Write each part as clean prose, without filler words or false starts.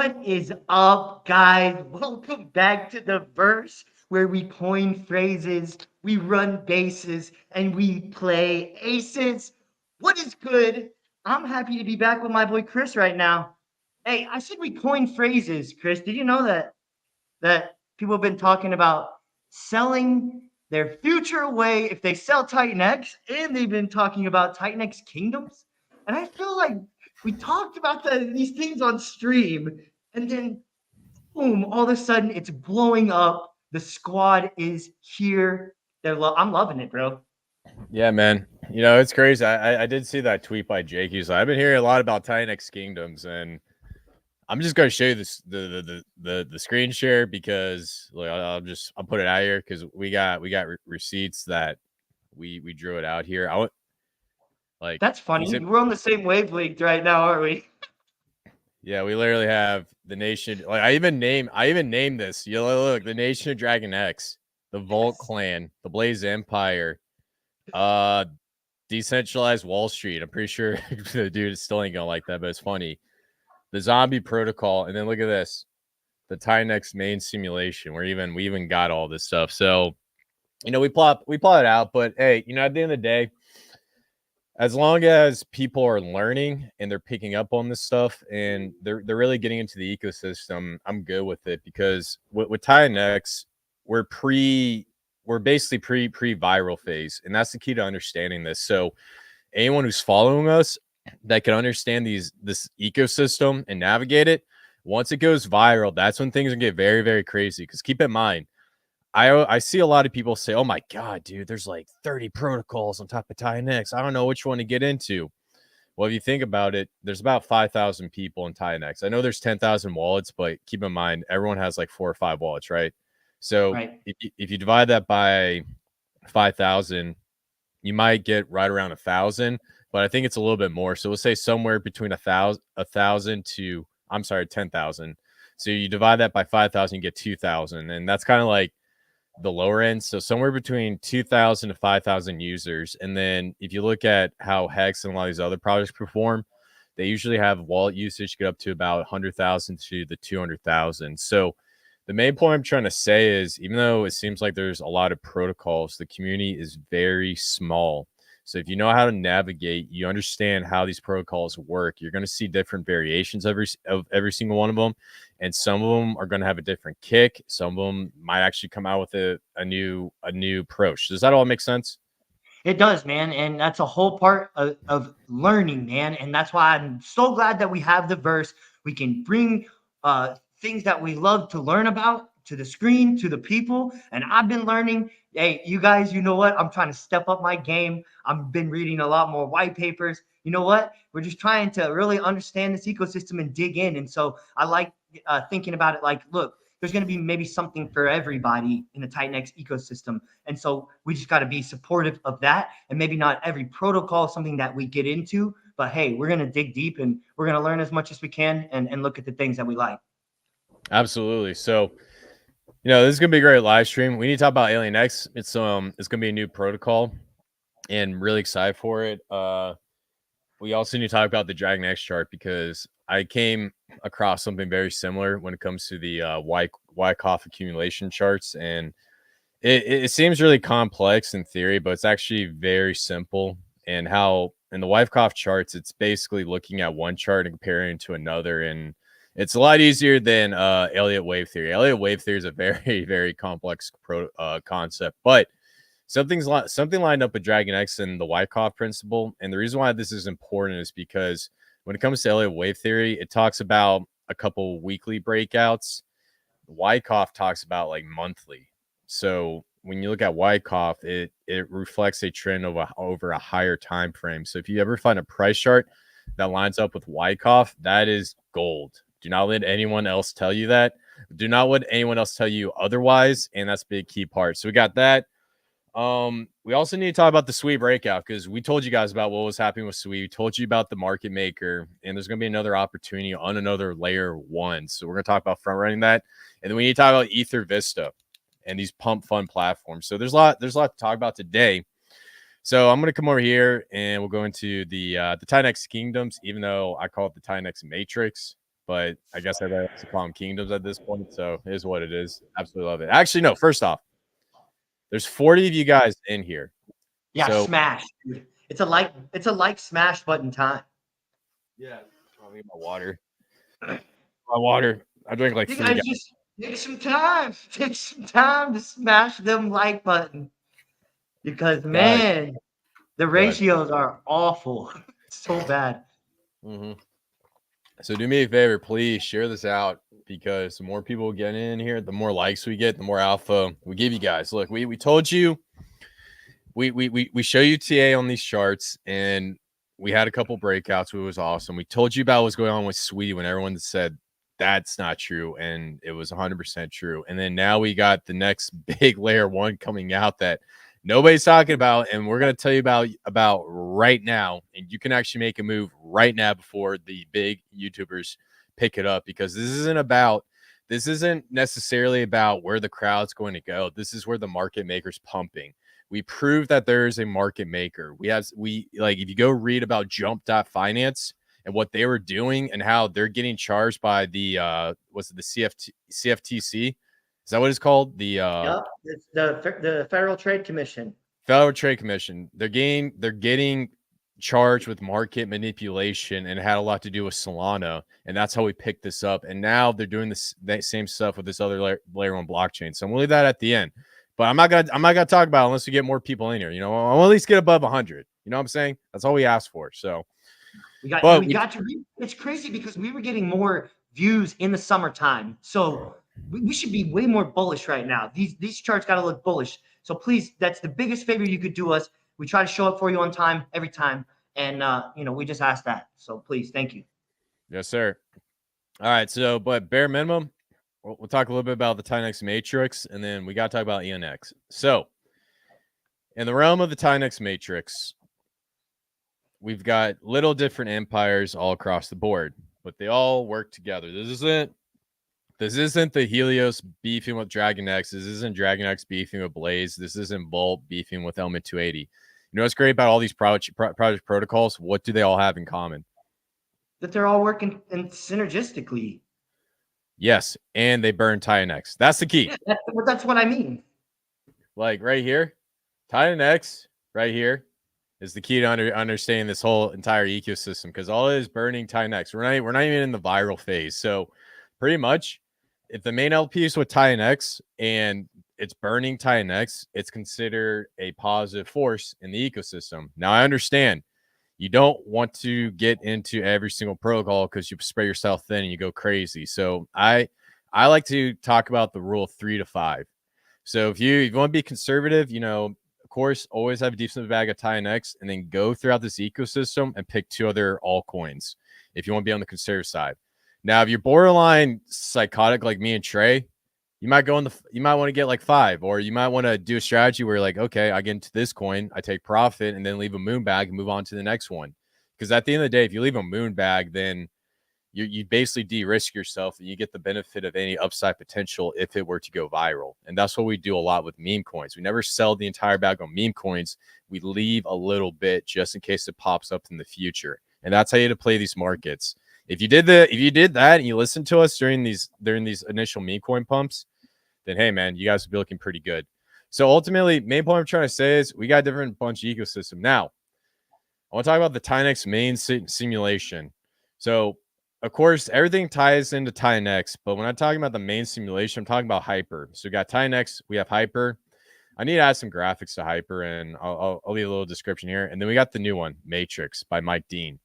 What is up, guys? Welcome back to the verse where we coin phrases, we run bases, and we play aces. What is good? I'm happy to be back with my boy Chris right now. Hey, I said we coin phrases, Chris. Did you know that people have been talking about selling their future away if they sell TitanX, and they've been talking about TitanX kingdoms? And I feel like we talked about these things on stream, and then boom, all of a sudden it's blowing up. The squad is here. I'm loving it, bro. Yeah, man. You know, it's crazy. I did see that tweet by Jake. He's like, I've been hearing a lot about TitanX Kingdoms, and I'm just going to show you this the screen share because like, I'll put it out here because we got receipts that we drew it out here. I want like That's these. funny. We're on the same wavelength right now, aren't we? Yeah, we literally have the nation. Like I even named this. You look the nation of DragonX, the Volt Yes. Clan, the Blaze Empire, uh decentralized Wall Street. I'm pretty sure the dude still ain't gonna like that, but it's funny. The zombie protocol, and then look at this, the TitanX main simulation. We even got all this stuff. So we plot it out, but hey, at the end of the day, as long as people are learning and they're picking up on this stuff and they're really getting into the ecosystem, I'm good with it because with TitanX, we're basically pre viral phase, and that's the key to understanding this. So anyone who's following us that can understand this ecosystem and navigate it, once it goes viral, that's when things can get very, very crazy. Because keep in mind, I see a lot of people say, "Oh my god, dude, there's like 30 protocols on top of TitanX. I don't know which one to get into." Well, if you think about it, there's about 5,000 people in TitanX. I know there's 10,000 wallets, but keep in mind everyone has like 4 or 5 wallets, right? So Right. if you divide that by 5,000, you might get right around 1,000, but I think it's a little bit more. So we'll say somewhere between 1,000 to 10,000. So you divide that by 5,000, you get 2,000, and that's kind of like the lower end. So somewhere between 2,000 to 5,000 users. And then if you look at how Hex and a lot of these other projects perform, they usually have wallet usage get up to about 100,000 to the 200,000. So the main point I'm trying to say is, even though it seems like there's a lot of protocols, the community is very small. So if you know how to navigate, you understand how these protocols work, you're going to see different variations of every single one of them. And some of them are going to have a different kick. Some of them might actually come out with a new approach. Does that all make sense? It does, man. And that's a whole part of learning, man. And that's why I'm so glad that we have the verse. We can bring things that we love to learn about to the screen, to the people. And I've been learning. Hey, you guys, you know what? I'm trying to step up my game. I've been reading a lot more white papers. You know what? We're just trying to really understand this ecosystem and dig in. And so I like thinking about it like, look, there's going to be maybe something for everybody in the TitanX ecosystem. And so we just got to be supportive of that. And maybe not every protocol is something that we get into, but hey, we're going to dig deep and we're going to learn as much as we can and look at the things that we like. Absolutely. So, this is gonna be a great live stream. We need to talk about AlienX. It's gonna be a new protocol, and really excited for it. We also need to talk about the DragonX chart because I came across something very similar when it comes to the Wyckoff accumulation charts, and it seems really complex in theory, but it's actually very simple. And how in the Wyckoff charts, it's basically looking at one chart and comparing it to another, and it's a lot easier than Elliott wave theory. Elliott wave theory is a very, very complex concept, but something lined up with DragonX and the Wyckoff principle. And the reason why this is important is because when it comes to Elliott wave theory, it talks about a couple weekly breakouts. Wyckoff talks about like monthly. So when you look at Wyckoff, it reflects a trend over a higher time frame. So if you ever find a price chart that lines up with Wyckoff, that is gold. Do not let anyone else tell you that. Do not let anyone else tell you otherwise. And that's a big key part. So we got that. We also need to talk about the Sui breakout because we told you guys about what was happening with Sui. We told you about the market maker, and there's going to be another opportunity on another layer 1. So we're going to talk about front running that, and then we need to talk about Ether Vista and these pump fund platforms. So there's a lot to talk about today. So I'm going to come over here and we'll go into the TitanX Kingdoms, even though I call it the TitanX Matrix. but I guess everybody likes to call them kingdoms at this point. So it is what it is. Absolutely love it. Actually, no, first off, there's 40 of you guys in here. Yeah, So smash, dude. It's a like smash button time. yeah, let me get my water. My water. I drank like You 3 guys gallons. just take some time. Take some time to smash them like button. Because Guys, man, the go ahead. ratios are awful. So bad. Mm-hmm. So do me a favor, please share this out, because the more people get in here, the more likes we get, the more alpha we give you guys. Look, we told you, we show you TA on these charts, and we had a couple breakouts, which was awesome. We told you about what's going on with Sweetie when everyone said that's not true, and it was 100% true. And then now we got the next big layer one coming out that nobody's talking about, and we're going to tell you about right now. And you can actually make a move right now before the big YouTubers pick it up, because this isn't necessarily about where the crowd's going to go. This is where the market maker's pumping. We proved that there is a market maker. We like, if you go read about Jump.finance and what they were doing and how they're getting charged by the was it the CFTC? Is that what it's called? Yep, it's the Federal Trade Commission. Federal Trade Commission. They're getting charged with market manipulation, and it had a lot to do with Solana, and that's how we picked this up. And now they're doing that same stuff with this other layer one blockchain. So I'm gonna leave that at the end. But I'm not gonna talk about it unless we get more people in here. You know, I'll at least get above 100. You know what I'm saying? That's all we asked for. So We got to. It's crazy because we were getting more views in the summertime, so we should be way more bullish right now. These charts got to look bullish. So please, that's the biggest favor you could do us. We try to show up for you on time every time, and we just ask that. So please, thank you. Yes, sir. All right. So, but bare minimum, we'll talk a little bit about the TitanX matrix, and then we got to talk about AlienX. So, in the realm of the TitanX matrix, we've got little different empires all across the board, but they all work together. This isn't the Helios beefing with DragonX. This isn't DragonX beefing with Blaze. This isn't Bolt beefing with Element 280. You know what's great about all these project protocols? What do they all have in common? That they're all working synergistically. Yes, and they burn TitanX. That's the key. Yeah, that's what I mean. Like right here, TitanX right here is the key to understanding this whole entire ecosystem, because all it is burning TitanX. We're not even in the viral phase. So pretty much, if the main LP is with TitanX and it's burning TitanX, it's considered a positive force in the ecosystem. Now, I understand you don't want to get into every single protocol because you spread yourself thin and you go crazy. So I like to talk about the rule of 3 to 5. So if you want to be conservative, of course, always have a decent bag of TitanX, and then go throughout this ecosystem and pick 2 other altcoins if you want to be on the conservative side. Now, if you're borderline psychotic like me and Trey, you might want to get like 5, or you might want to do a strategy where you're like, okay, I get into this coin, I take profit, and then leave a moon bag and move on to the next one. Because at the end of the day, if you leave a moon bag, then you basically de-risk yourself, and you get the benefit of any upside potential if it were to go viral. And that's what we do a lot with meme coins. We never sell the entire bag on meme coins. We leave a little bit just in case it pops up in the future. And that's how you have to play these markets. If you did that and you listened to us during these initial meme coin pumps, then hey man, you guys will be looking pretty good. So ultimately, main point I'm trying to say is we got a different bunch of ecosystem. Now, I want to talk about the TitanX main simulation. So of course, everything ties into TitanX, but when I'm talking about the main simulation, I'm talking about Hyper. So we got TitanX, we have Hyper. I need to add some graphics to Hyper, and I'll leave a little description here. And then we got the new one, Matrix by Mike Dean.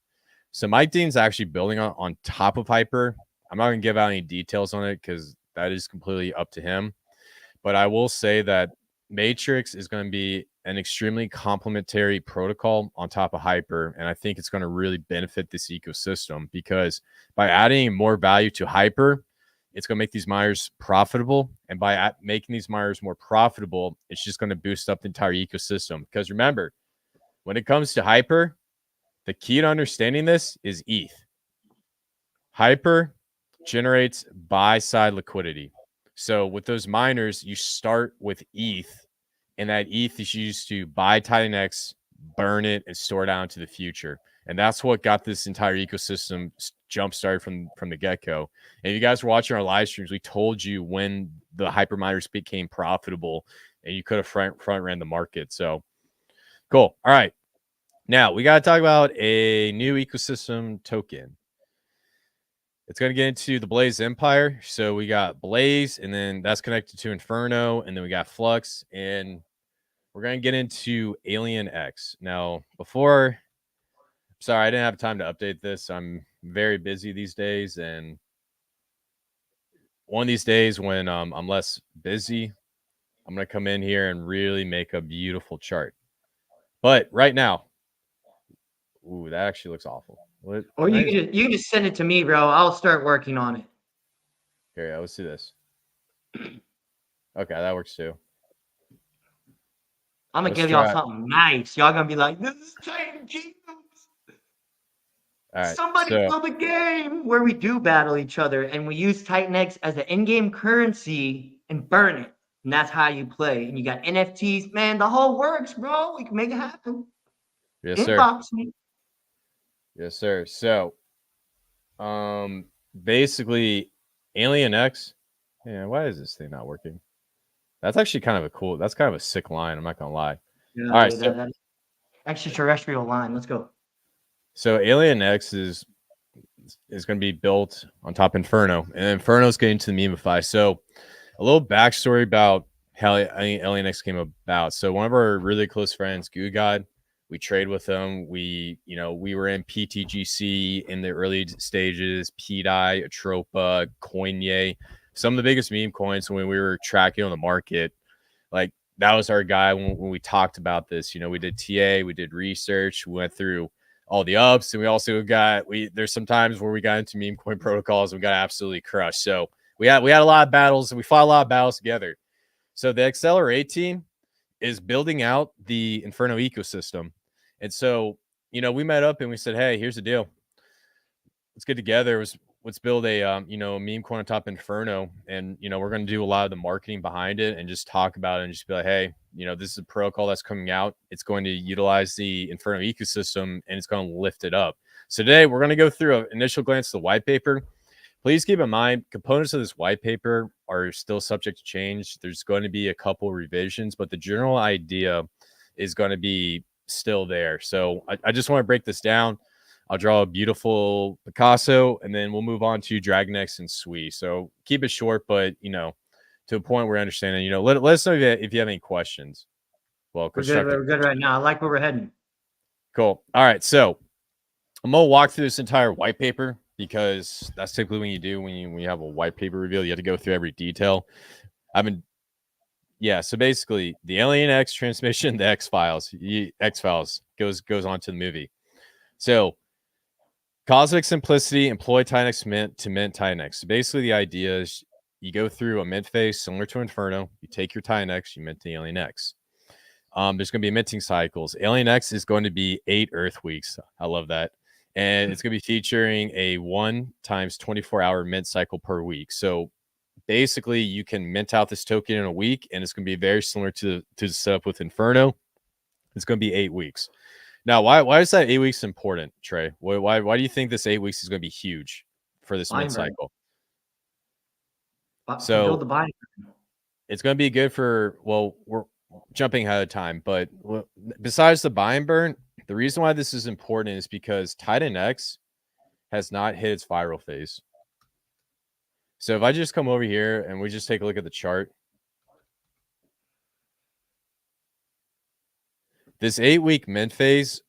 So Mike Dean's actually building on top of Hyper. I'm not going to give out any details on it because that is completely up to him. But I will say that Matrix is going to be an extremely complementary protocol on top of Hyper. And I think it's going to really benefit this ecosystem, because by adding more value to Hyper, it's going to make these miners profitable. And by making these miners more profitable, it's just going to boost up the entire ecosystem. Because remember, when it comes to Hyper, the key to understanding this is ETH. Hyper generates buy-side liquidity. So with those miners, you start with ETH, and that ETH is used to buy TitanX, burn it, and store it out into the future. And that's what got this entire ecosystem jump started from the get-go. And if you guys were watching our live streams, we told you when the hyperminers became profitable and you could have front ran the market. So cool. All right. Now we got to talk about a new ecosystem token. It's going to get into the Blaze Empire. So we got Blaze, and then that's connected to Inferno, and then we got Flux, and we're going to get into AlienX. Now, sorry, I didn't have time to update this. I'm very busy these days, and one of these days when I'm less busy, I'm going to come in here and really make a beautiful chart. But right now, ooh, that actually looks awful. What, Or you can just send it to me, bro. I'll start working on it. Here, yeah, let's do this. Okay, that works too. I'm gonna give y'all something nice. Y'all gonna be like, "This is Titan Kingdoms." All right, Somebody build a game where we do battle each other and we use TitanX as an in-game currency and burn it. And that's how you play. And you got NFTs, man. The whole works, bro. We can make it happen. Yes, Inbox sir. me. Yes, sir. So, basically, AlienX. Yeah, why is this thing not working? That's actually kind of that's kind of a sick line. I'm not gonna lie. Yeah, all right, that extraterrestrial line. Let's go. So AlienX is going to be built on top of Inferno, and Inferno is getting to the Memeify. So, a little backstory about how AlienX came about. So, one of our really close friends, Goo God, we trade with him. We were in PTGC in the early stages, PDI, Atropa, Coinye, some of the biggest meme coins when we were tracking on the market. Like, that was our guy when we talked about this. We did TA, we did research, we went through all the ups, and we also there's some times where we got into meme coin protocols and we got absolutely crushed. So we had a lot of battles, and we fought a lot of battles together. So the Accelerate team is building out the Inferno ecosystem. And so, we met up and we said, hey, here's the deal. Let's get together. Let's build a meme coin on top of Inferno. And, we're going to do a lot of the marketing behind it and just talk about it and just be like, hey, this is a protocol that's coming out. It's going to utilize the Inferno ecosystem and it's going to lift it up. So today we're going to go through an initial glance at the white paper. Please keep in mind, components of this white paper are still subject to change. There's going to be a couple revisions, but the general idea is going to be still there. So I just want to break this down. I'll draw a beautiful Picasso, and then we'll move on to DragonX and Sui. So keep it short, but, to a point where we're understanding, let us know if you have any questions. Well, we're good right now. I like where we're heading. Cool. All right. So I'm going to walk through this entire white paper because that's typically when you have a white paper reveal, you have to go through every detail. So basically the AlienX transmission, the X files goes on to the movie. So cosmic simplicity, employ TitanX mint to mint TitanX. So basically the idea is you go through a mint phase similar to Inferno, you take your TitanX, you mint the AlienX. There's going to be minting cycles. AlienX is going to be 8 Earth weeks. I love that. And it's going to be featuring a 1 times 24-hour mint cycle per week. So basically, you can mint out this token in a week, and it's going to be very similar to the setup with Inferno. It's going to be 8 weeks. Now, why is that 8 weeks important, Trey? Why do you think this 8 weeks is going to be huge for this mint cycle? So build the bind. It's going to be good for, we're jumping ahead of time, but besides the buy and burn, the reason why this is important is because TitanX has not hit its viral phase. So if I just come over here and we just take a look at the chart, this 8-week mint phase,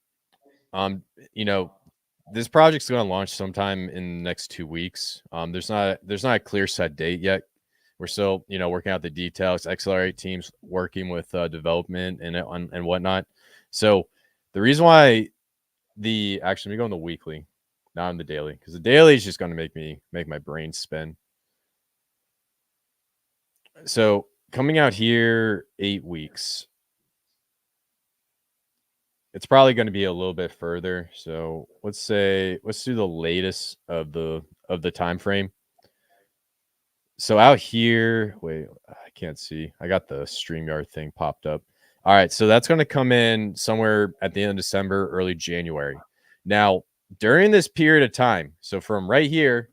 this project's going to launch sometime in the next 2 weeks. There's not a clear set date yet. We're still, working out the details. Accelerate teams working with development and whatnot. So the reason why actually, let me go on the weekly, not on the daily, because the daily is just going to make my brain spin. So coming out here 8 weeks, it's probably going to be a little bit further. So let's do the latest of the time frame. So out here, wait, I can't see. I got the StreamYard thing popped up. All right, so that's going to come in somewhere at the end of December, early January. Now, during this period of time, so from right here,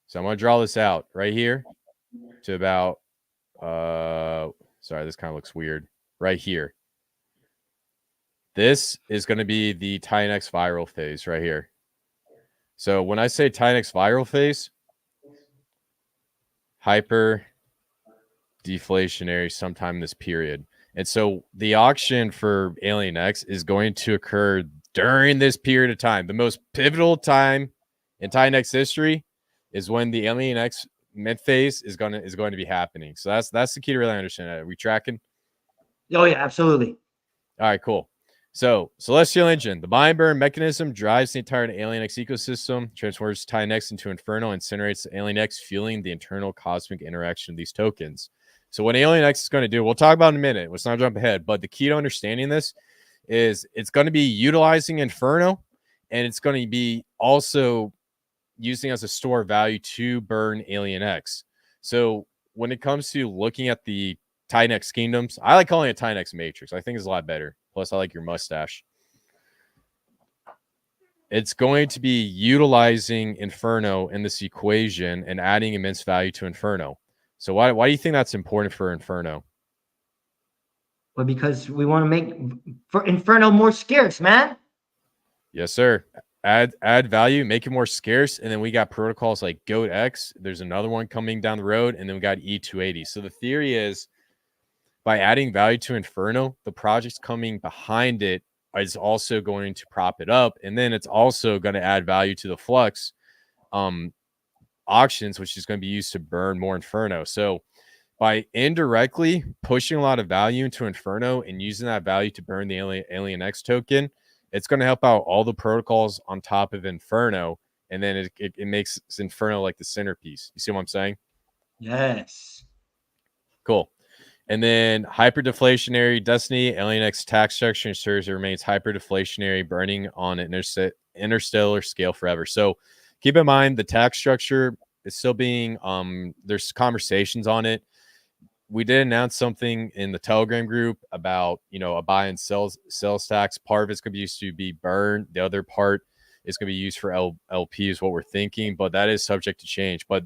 so I'm going to draw this out right here to about, sorry, this kind of looks weird, right here. This is going to be the TitanX viral phase right here. So when I say TitanX viral phase, hyper deflationary sometime in this period. And so the auction for AlienX is going to occur during this period of time. The most pivotal time in TitanX history is when the AlienX mint phase is going to be happening. So that's the key to really understand that. Are we tracking? Oh yeah, absolutely. All right, cool. So Celestial Engine, the buy and burn mechanism drives the entire AlienX ecosystem, transforms TitanX into Inferno, and incinerates AlienX, fueling the internal cosmic interaction of these tokens. So what AlienX is going to do, we'll talk about in a minute. Let's not jump ahead, but the key to understanding this is it's going to be utilizing Inferno, and it's going to be also using as a store of value to burn AlienX. So when it comes to looking at the TitanX kingdoms, I like calling it TitanX matrix. I think it's a lot better. Plus, I like your mustache. It's going to be utilizing Inferno in this equation and adding immense value to Inferno. So why do you think that's important for Inferno? Well, because we want to make for Inferno more scarce, man. Yes, sir. Add value, make it more scarce, and then we got protocols like GoatX. There's another one coming down the road, and then we got E280. So the theory is by adding value to Inferno, the projects coming behind it is also going to prop it up, and then it's also going to add value to the Flux auctions, which is going to be used to burn more Inferno. So by indirectly pushing a lot of value into Inferno and using that value to burn the AlienX token, it's going to help out all the protocols on top of Inferno, and then it makes Inferno like the centerpiece. You see what I'm saying? Yes. Cool. And then hyperdeflationary Destiny AlienX tax structure ensures it remains hyperdeflationary, burning on an interstellar scale forever. So keep in mind the tax structure is still being there's conversations on it. We did announce something in the Telegram group about a buy and sales tax. Part of it's going to be used to be burned. The other part is going to be used for LP is what we're thinking, but that is subject to change. But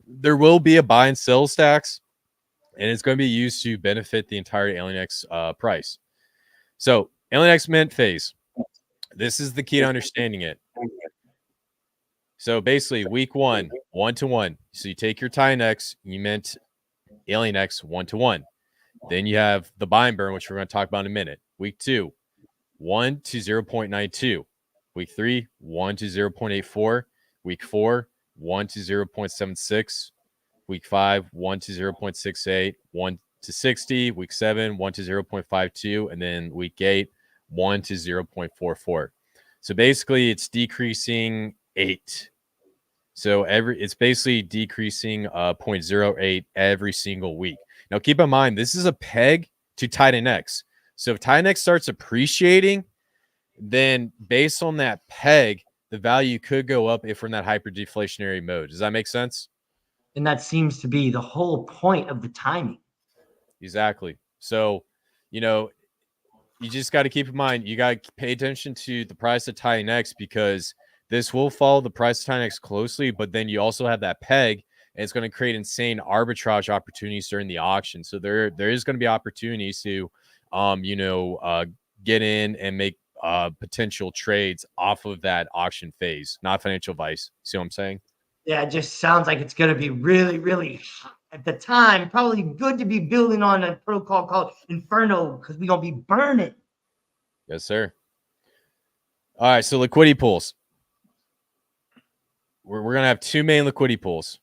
there will be a buy and sales tax, and it's going to be used to benefit the entire AlienX price. So AlienX mint phase. This is the key to understanding it. So basically, week 1, 1-to-1. So you take your TitanX, you mint AlienX 1-to-1. Then you have the buy and burn, which we're going to talk about in a minute. Week 2, 1 to 0.92. Week 3, 1 to 0.84. Week 4, 1 to 0.76. Week 5, 1 to 0.68, 1 to 60. Week 7, 1 to 0.52. And then week 8, 1 to 0.44. So basically, it's decreasing 8. So it's basically decreasing 0.08 every single week. Now, keep in mind, this is a peg to TitanX. So if TitanX starts appreciating, then based on that peg, the value could go up if we're in that hyper deflationary mode. Does that make sense? And that seems to be the whole point of the timing. Exactly. So, you just got to keep in mind, you got to pay attention to the price of TitanX because this will follow the price of TitanX closely, but then you also have that peg, and it's going to create insane arbitrage opportunities during the auction. So there is going to be opportunities to, get in and make potential trades off of that auction phase, not financial advice. See what I'm saying? Yeah, it just sounds like it's going to be really, really hot at the time. Probably good to be building on a protocol called Inferno because we're going to be burning. Yes, sir. All right, so liquidity pools. We're going to have 2 main liquidity pools,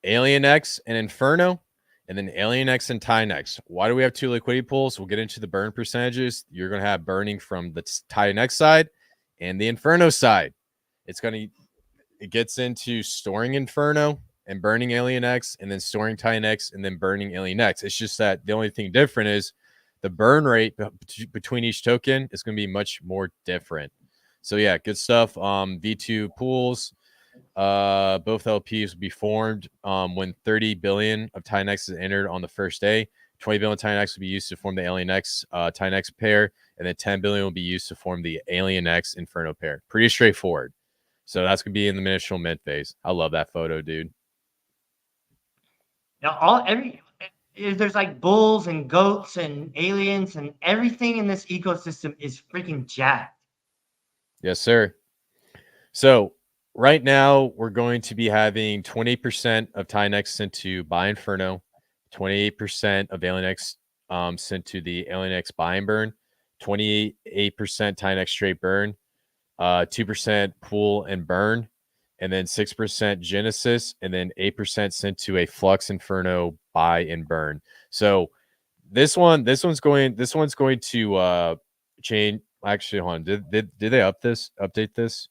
AlienX and Inferno, and then AlienX and TitanX. Why do we have 2 liquidity pools? We'll get into the burn percentages. You're going to have burning from the TitanX side and the Inferno side. It gets into storing Inferno and burning AlienX, and then storing TitanX and then burning AlienX. It's just that the only thing different is the burn rate between each token is going to be much more different. So yeah, good stuff. V2 pools. Both LPs will be formed when 30 billion of TitanX is entered on the first day. 20 billion TitanX will be used to form the AlienX TitanX pair, and then 10 billion will be used to form the AlienX Inferno pair. Pretty straightforward. So that's gonna be in the initial mint phase. I love that photo, dude. Now, there's like bulls and goats and aliens and everything in this ecosystem is freaking jacked. Yes, sir. So right now we're going to be having 20% of TitanX sent to Buy Inferno, 28% of AlienX sent to the AlienX Buy and Burn, 28% TitanX straight burn, 2% pool and burn, and then 6% Genesis, and then 8% sent to a Flux Inferno buy and burn. So this one's going to change. Actually, hold on. Did they update this?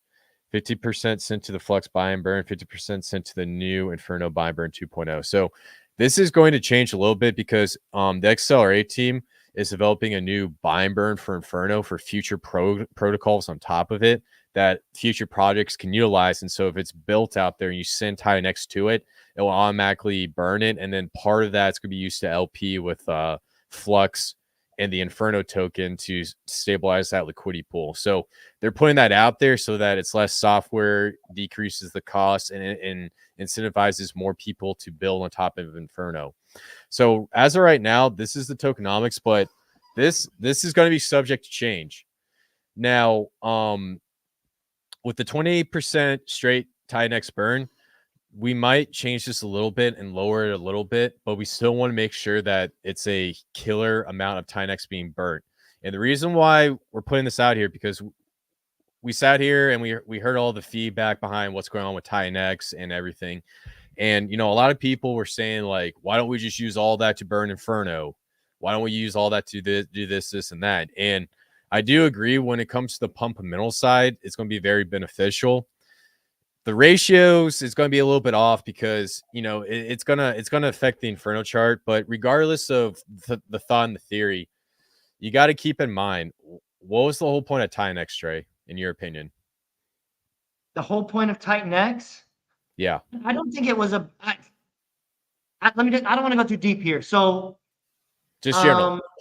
50% sent to the Flux buy and burn, 50% sent to the new Inferno buy and burn 2.0. So this is going to change a little bit because the XLRA team is developing a new buy and burn for Inferno for future protocols on top of it that future projects can utilize. And so if it's built out there and you send TitanX to it, it will automatically burn it. And then part of that's going to be used to LP with Flux and the Inferno token to stabilize that liquidity pool. So they're putting that out there so that it's less software, decreases the cost, and incentivizes more people to build on top of Inferno. So as of right now, this is the tokenomics, but this is going to be subject to change. Now, with the 28% straight TitanX burn, we might change this a little bit and lower it a little bit, but we still want to make sure that it's a killer amount of TitanX being burnt. And the reason why we're putting this out here, because we sat here and we heard all the feedback behind what's going on with TitanX and everything. And, you know, a lot of people were saying, like, why don't we just use all that to burn Inferno? Why don't we use all that to do this, and that? And I do agree when it comes to the pump and middle side, it's going to be very beneficial. The ratios is going to be a little bit off because, you know, it's gonna affect the Inferno chart. But regardless of the thought and the theory, you got to keep in mind, what was the whole point of TitanX, Trey, in your opinion? The whole point of TitanX? Yeah. I don't think it was I don't want to go too deep here. So Just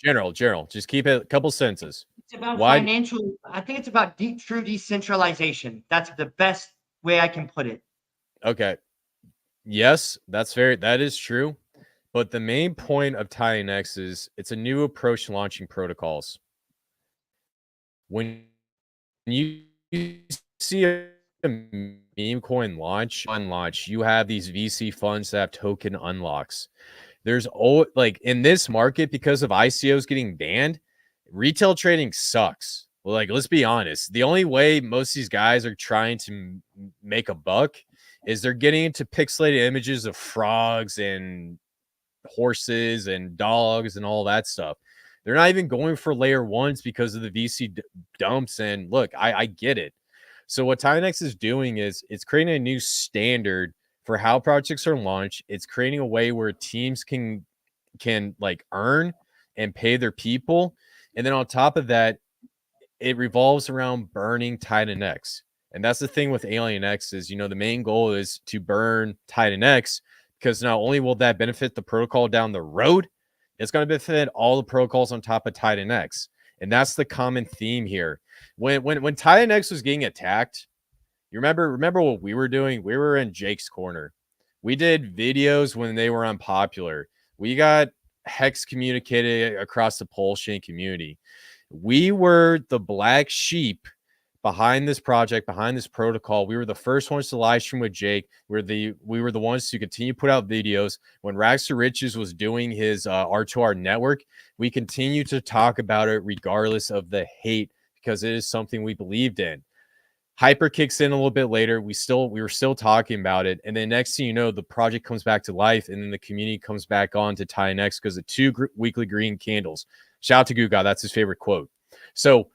general. Just keep it a couple sentences. It's about financial. I think it's about true decentralization. That's the best way I can put it. Okay. Yes, that is true. But the main point of TitanX is it's a new approach to launching protocols. When you see a Memecoin launch, you have these VC funds that have token unlocks. There's like in this market, because of ICOs getting banned, retail trading sucks. Well, like, let's be honest. The only way most of these guys are trying to make a buck is they're getting into pixelated images of frogs and horses and dogs and all that stuff. They're not even going for layer ones because of the VC dumps. And look, I get it. So what TitanX is doing is it's creating a new standard for how projects are launched. It's creating a way where teams can like earn and pay their people. And then on top of that, it revolves around burning TitanX. And that's the thing with AlienX is, you know, the main goal is to burn TitanX because not only will that benefit the protocol down the road, it's going to benefit all the protocols on top of TitanX. And that's the common theme here. When TitanX was getting attacked, you remember what we were doing? We were in Jake's corner. We did videos when they were unpopular. We got hex communicated across the Pulse chain community. We were the black sheep behind this project, behind this protocol. We were the first ones to live stream with Jake. We were the ones to continue to put out videos. When Rags to Riches was doing his R2R network, we continue to talk about it regardless of the hate because it is something we believed in. Hyper kicks in a little bit later. We were still talking about it. And then next thing you know, the project comes back to life and then the community comes back on to TitanX because of 2 weekly green candles. Shout out to Guga. That's his favorite quote. So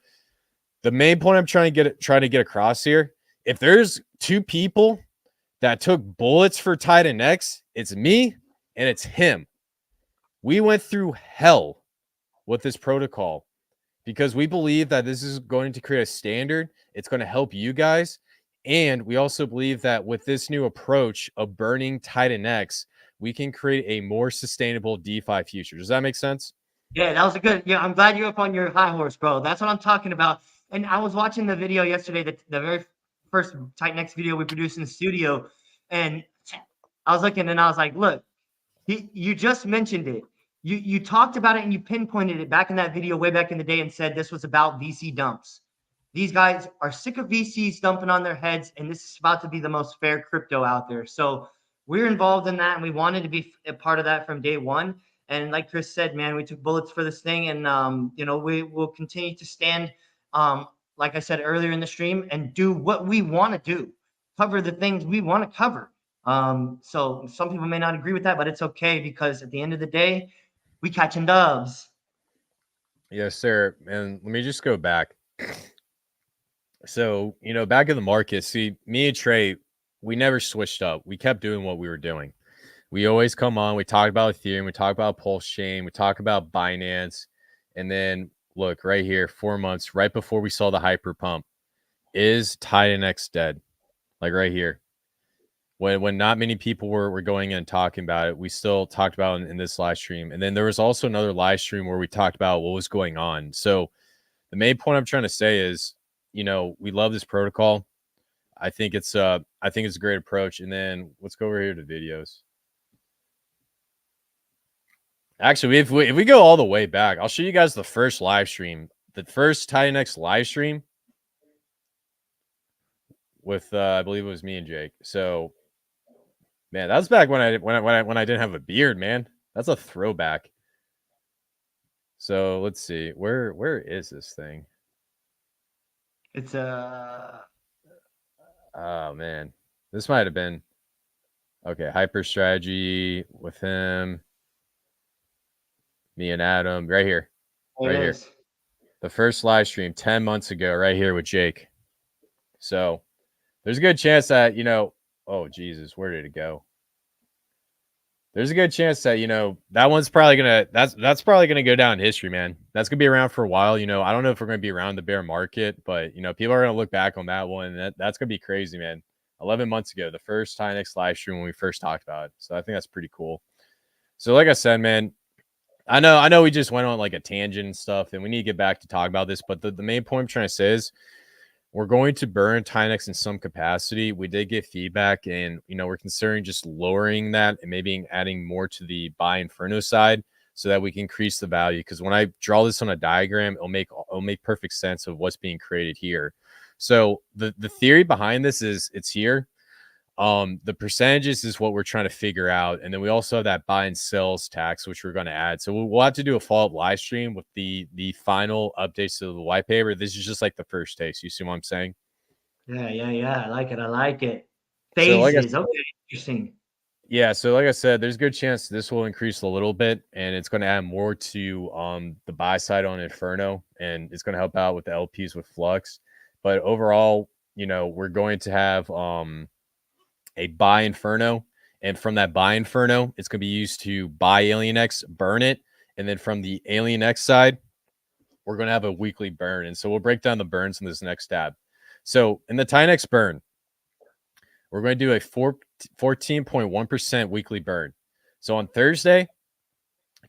the main point I'm trying to get across here, if there's 2 people that took bullets for TitanX, it's me and it's him. We went through hell with this protocol because we believe that this is going to create a standard. It's going to help you guys. And we also believe that with this new approach of burning TitanX, we can create a more sustainable DeFi future. Does that make sense? Yeah, that was a good. Yeah, I'm glad you're up on your high horse, bro. That's what I'm talking about. And I was watching the video yesterday, the very first TitanX video we produced in the studio, and I was looking and I was like, look, you just mentioned it. You talked about it and you pinpointed it back in that video way back in the day and said this was about VC dumps. These guys are sick of VCs dumping on their heads, and this is about to be the most fair crypto out there. So we're involved in that, and we wanted to be a part of that from day one. And like Chris said, man, we took bullets for this thing, and we will continue to stand, like I said earlier in the stream, and do what we want to do, cover the things we want to cover. So some people may not agree with that, but it's okay because at the end of the day, we catching dubs. Yes, sir. And let me just go back. So, back in the market, see, me and Trey, we never switched up. We kept doing what we were doing. We always come on, we talk about Ethereum, we talk about Pulse Chain, we talk about Binance. And then look right here, 4 months right before we saw the hyper pump, is TitanX dead? Like right here. When not many people were going in and talking about it, we still talked about in this live stream. And then there was also another live stream where we talked about what was going on. So the main point I'm trying to say is, we love this protocol. I think it's a great approach. And then let's go over here to videos. Actually, if we go all the way back, I'll show you guys the first live stream, the first TitanX live stream with I believe it was me and Jake. So, man, that's back when I didn't have a beard, man. That's a throwback. So let's see, where is this thing? It's Oh man, this might have been okay. Hyper strategy with him, me and Adam, right here, right here. The first live stream 10 months ago, right here with Jake. So there's a good chance that, oh Jesus, where did it go? There's a good chance that, that one's probably that's probably gonna go down in history, man. That's gonna be around for a while. I don't know if we're gonna be around the bear market, but people are gonna look back on that one. And that's gonna be crazy, man. 11 months ago, the first TitanX live stream when we first talked about it. So I think that's pretty cool. So like I said, man, I know we just went on like a tangent and stuff, and we need to get back to talk about this. But the main point I'm trying to say is we're going to burn TitanX in some capacity. We did get feedback, and we're considering just lowering that and maybe adding more to the buy Inferno side so that we can increase the value. Because when I draw this on a diagram, it'll make perfect sense of what's being created here. So the theory behind this is it's here. The percentages is what we're trying to figure out, and then we also have that buy and sells tax, which we're going to add. So we'll have to do a follow-up live stream with the final updates to the white paper. This is just like the first taste. You see what I'm saying? Yeah. I like it. So Phases. Okay, interesting. Yeah, so like I said, there's a good chance this will increase a little bit, and it's going to add more to the buy side on Inferno, and it's going to help out with the LPs with Flux. But overall, we're going to have a buy Inferno, and from that buy Inferno, it's going to be used to buy AlienX, burn it, and then from the AlienX side, we're going to have a weekly burn. And so we'll break down the burns in this next tab. So in the TitanX burn, we're going to do a 14.1% weekly burn. So on Thursday,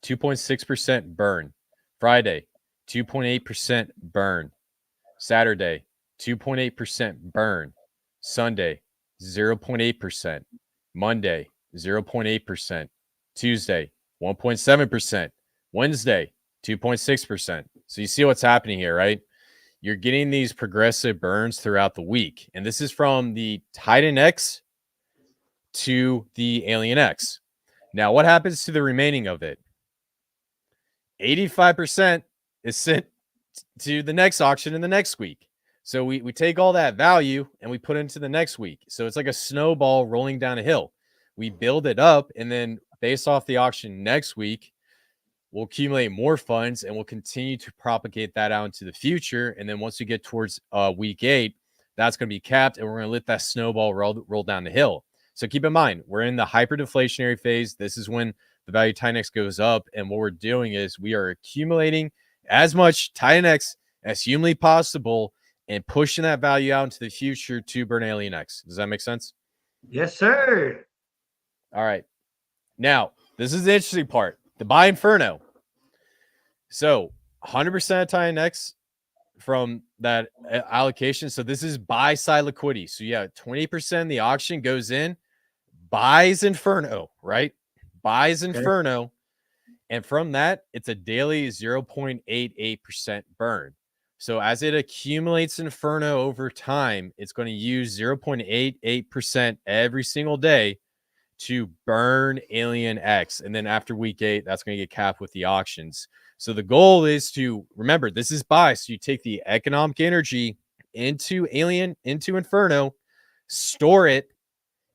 2.6% burn. Friday, 2.8% burn. Saturday, 2.8% burn. Sunday, 0.8%. Monday, 0.8%. Tuesday, 1.7%. Wednesday, 2.6%. So you see what's happening here, right? You're getting these progressive burns throughout the week. And this is from the TitanX to the AlienX. Now, what happens to the remaining of it? 85% is sent to the next auction in the next week. So we take all that value and we put it into the next week. So it's like a snowball rolling down a hill. We build it up, and then based off the auction next week, we'll accumulate more funds and we'll continue to propagate that out into the future. And then once we get towards week 8, that's going to be capped, and we're going to let that snowball roll down the hill. So keep in mind, we're in the hyper deflationary phase. This is when the value of TitanX goes up. And what we're doing is we are accumulating as much TitanX as humanly possible and pushing that value out into the future to burn AlienX. Does that make sense? Yes, sir. All right. Now, this is the interesting part. The buy Inferno. So 100% of TitanX from that allocation. So this is buy side liquidity. So yeah, 20% of the auction goes in, buys Inferno, right? Buys Inferno. And from that, it's a daily 0.88% burn. So as it accumulates Inferno over time, it's going to use 0.88% every single day to burn AlienX. And then after week 8, that's going to get capped with the auctions. So the goal is to remember this is buy. So you take the economic energy into Inferno, store it,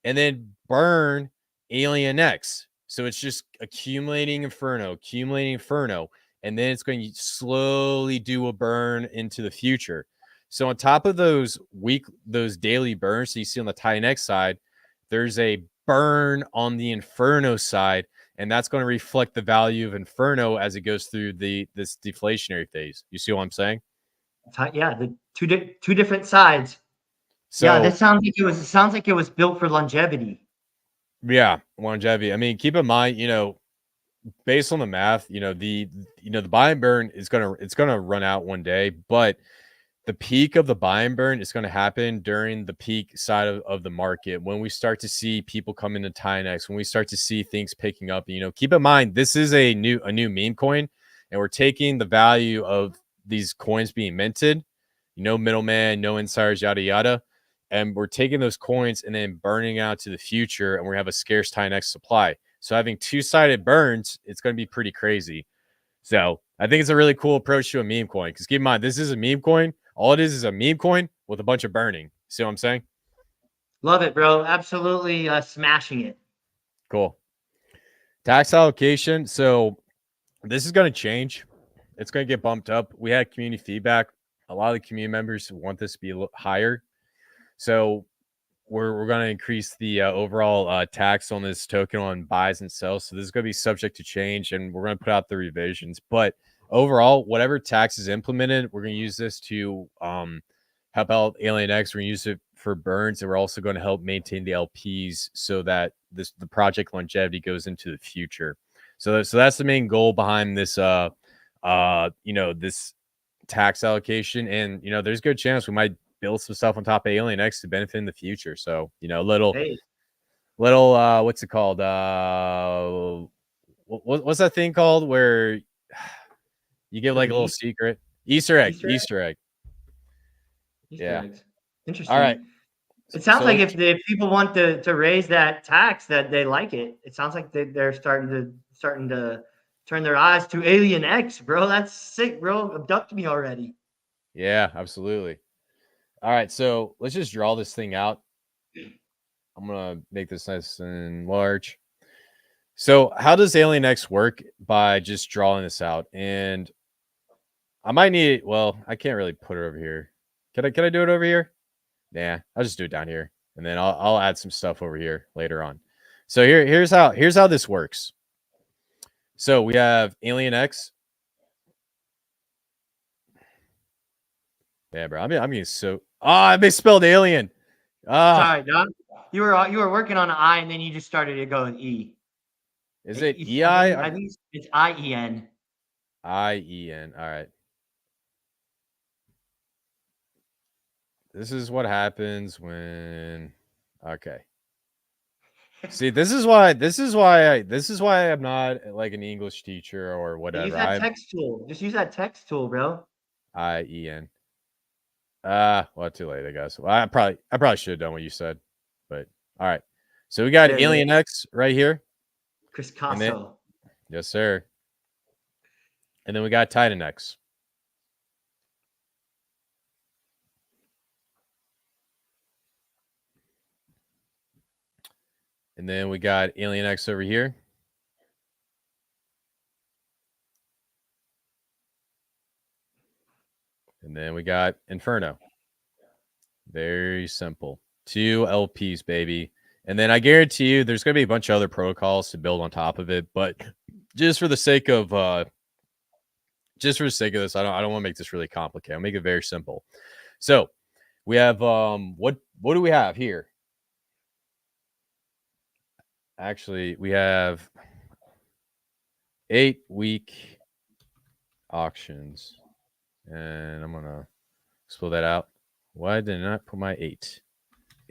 and then burn AlienX. So it's just accumulating Inferno, and then it's going to slowly do a burn into the future. So on top of those daily burns that you see on the TitanX side, there's a burn on the Inferno side, and that's going to reflect the value of Inferno as it goes through this deflationary phase. You see what I'm saying? Yeah, the two different sides. So yeah, that sounds like it was built for longevity. Yeah, longevity. I mean, keep in mind, based on the math, the buy and burn is gonna run out one day, but the peak of the buy and burn is going to happen during the peak side of the market when we start to see people come into TitanX, when we start to see things picking up. Keep in mind this is a new meme coin, and we're taking the value of these coins being minted, middleman, no insiders, yada yada, and we're taking those coins and then burning out to the future, and we have a scarce TitanX supply. So having two-sided burns, it's going to be pretty crazy. So I think it's a really cool approach to a meme coin, because keep in mind this is a meme coin. All it is a meme coin with a bunch of burning. See what I'm saying? Love it, bro. Absolutely smashing it. Cool. Tax allocation. So this is going to change. It's going to get bumped up. We had community feedback. A lot of the community members want this to be a little higher. So we're going to increase the overall tax on this token on buys and sells. So this is going to be subject to change, and we're going to put out the revisions. But overall, whatever tax is implemented, we're going to use this to help out AlienX. We're going to use it for burns, and we're also going to help maintain the LPs so that the project longevity goes into the future. So that's the main goal behind this this tax allocation. And there's a good chance we might build some stuff on top of AlienX to benefit in the future. So little what's it called? What's that thing called where you give like a little secret? Easter egg. Yeah. Eggs. Interesting. All right. It sounds like if people want to raise that tax, that they like it. It sounds like they're starting to turn their eyes to AlienX, bro. That's sick, bro. Abduct me already. Yeah, absolutely. All right, so let's just draw this thing out. I'm gonna make this nice and large. So how does AlienX work? By just drawing this out, and I might need. Well, I can't really put it over here. Can I do it over here? Nah, I'll just do it down here, and then I'll add some stuff over here later on. So here's how this works. So we have AlienX. Yeah, bro. I'm getting so. I misspelled alien. Sorry, Doc. You were working on an I, and then you just started to go with E. Is it EI? I think it's IEN. IEN. All right. This is what happens when. Okay. See, this is why I'm not like an English teacher or whatever. Use that text tool. Just use that text tool, bro. IEN. Well, too late, I guess. Well, I probably should have done what you said, but all right. So we got AlienX right here. Chris Casso. Yes, sir. And then we got TitanX. And then we got AlienX over here. And then we got Inferno. Very simple. 2 LPs, baby. And then I guarantee you there's going to be a bunch of other protocols to build on top of it. But just for the sake of this, I don't want to make this really complicated. I'll make it very simple. So we have what do we have here? actually, we have 8-week auctions. And I'm going to split that out. Why did I not put my 8?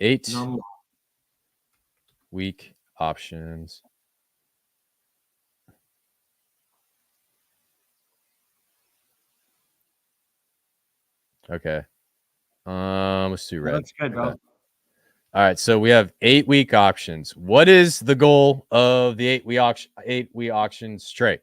8-week options. Okay. Let's do red. That's good, bro. Okay. All right, so we have 8-week options. What is the goal of the 8-week auctions trade?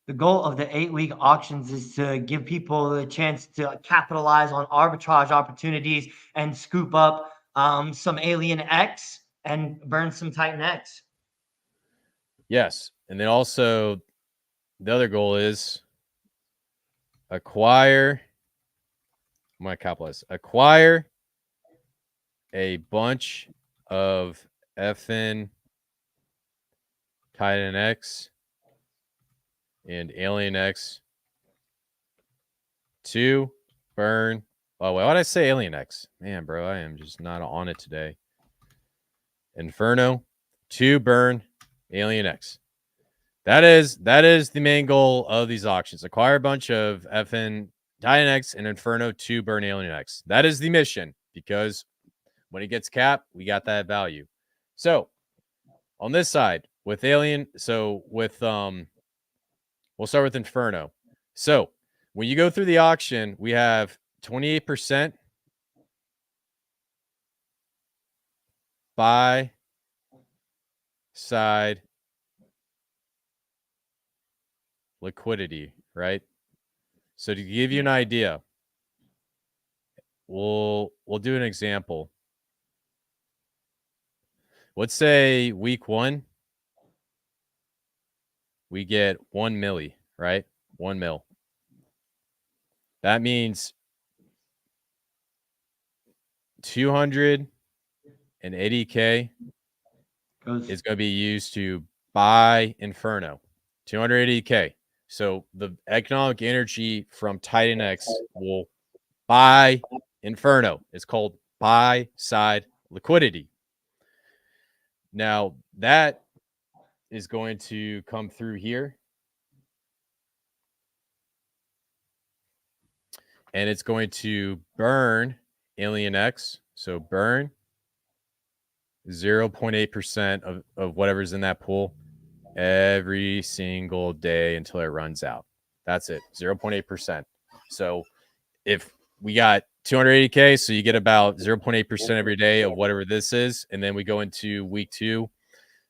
The goal of the 8-week auctions is to give people the chance to capitalize on arbitrage opportunities and scoop up some AlienX and burn some TitanX. Yes, and then also the other goal is acquire. I'm gonna capitalize. Acquire a bunch of FN TitanX and AlienX to burn. Oh, why would I say AlienX? Man, bro, I am just not on it today. Inferno to burn AlienX. That is the main goal of these auctions. Acquire a bunch of FN TitanX and Inferno to burn AlienX. That is the mission, because when it gets capped, we got that value. So on this side with we'll start with Inferno. So when you go through the auction, we have 28% buy side liquidity, right? So to give you an idea, we'll do an example. Let's say week 1, we get 1 milli, right? 1 mil. That means 280K is going to be used to buy Inferno. 280K. So the economic energy from TitanX will buy Inferno. It's called buy side liquidity. Now that is going to come through here. And it's going to burn AlienX. So burn 0.8% of whatever's in that pool every single day until it runs out. That's it, 0.8%. So if we got 280K, so you get about 0.8% every day of whatever this is. And then we go into week 2.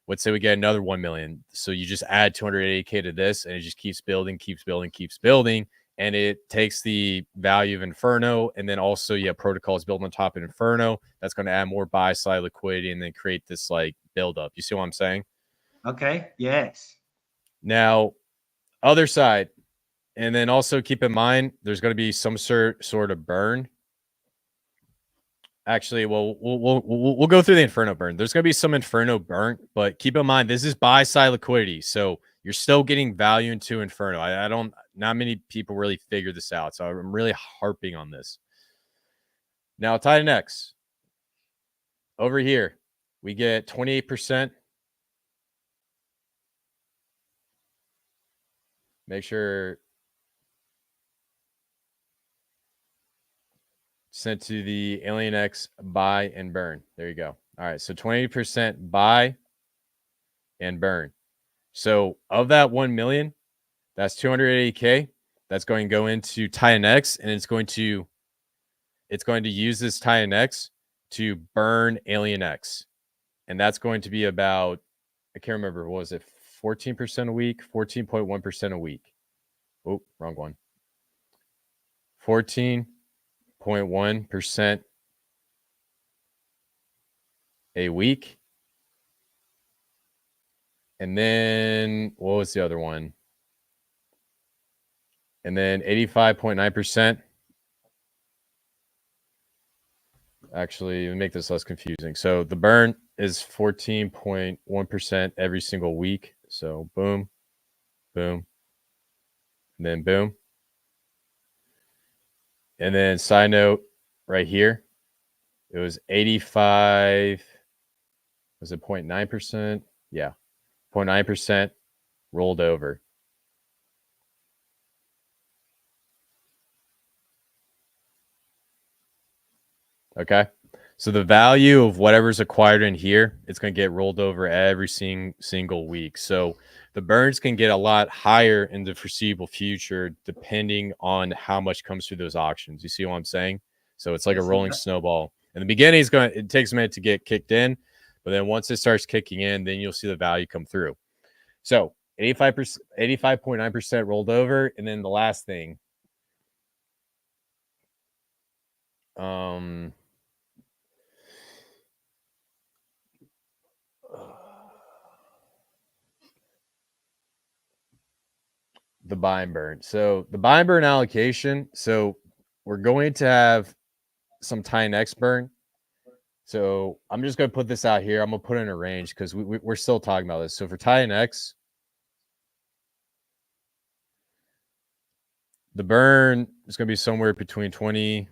Let's say we get another 1 million. So you just add 280K to this, and it just keeps building, keeps building, keeps building. And it takes the value of Inferno, and then also you have protocols built on top of Inferno. That's going to add more buy side liquidity and then create this like build up. You see what I'm saying? Okay. Yes. Now, other side, and then also keep in mind there's going to be some sort of burn. Actually, well, we'll go through the Inferno burn. There's going to be some Inferno burn, but keep in mind this is buy side liquidity, so you're still getting value into Inferno. I don't. Not many people really figure this out, so I'm really harping on this. Now, TitanX over here, we get 28%. Make sure sent to the AlienX buy and burn. There you go. All right, so 20% buy and burn. So of that 1 million, that's 280K. That's going to go into TitanX, and it's going to use this TitanX to burn AlienX. And that's going to be about, I can't remember, what was it, 14% a week, 14.1% a week. Oh, wrong one. 14.1% a week. And then what was the other one? And then 85.9%. Actually, let me make this less confusing. So the burn is 14.1% every single week. So boom, boom, and then boom. And then side note right here, it was 85. Was it 0.9%? Yeah, 0.9% rolled over. Okay. So the value of whatever's acquired in here, it's going to get rolled over every single week. So the burns can get a lot higher in the foreseeable future, depending on how much comes through those auctions. You see what I'm saying? So it's like a rolling snowball. In the beginning, it takes a minute to get kicked in, but then once it starts kicking in, then you'll see the value come through. So 85.9% rolled over. And then the last thing, the buy and burn. So the buy and burn allocation. So we're going to have some TitanX burn. So I'm just going to put this out here. I'm going to put it in a range because we're still talking about this. So for TitanX, the burn is going to be somewhere between 20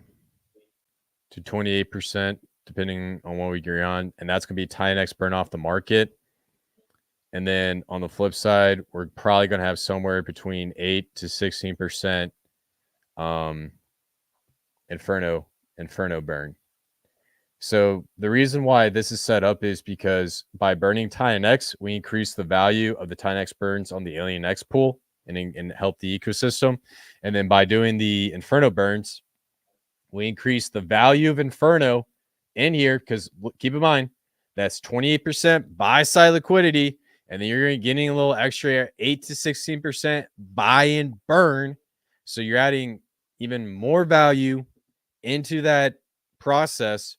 to 28%, depending on what we agree on. And that's going to be TitanX burn off the market. And then on the flip side, we're probably going to have somewhere between 8 to 16% Inferno burn. So the reason why this is set up is because by burning TitanX, we increase the value of the TitanX burns on the AlienX pool and help the ecosystem. And then by doing the Inferno burns, we increase the value of Inferno in here because keep in mind, that's 28% buy side liquidity. And then you're getting a little extra 8 to 16% buy and burn. So you're adding even more value into that process.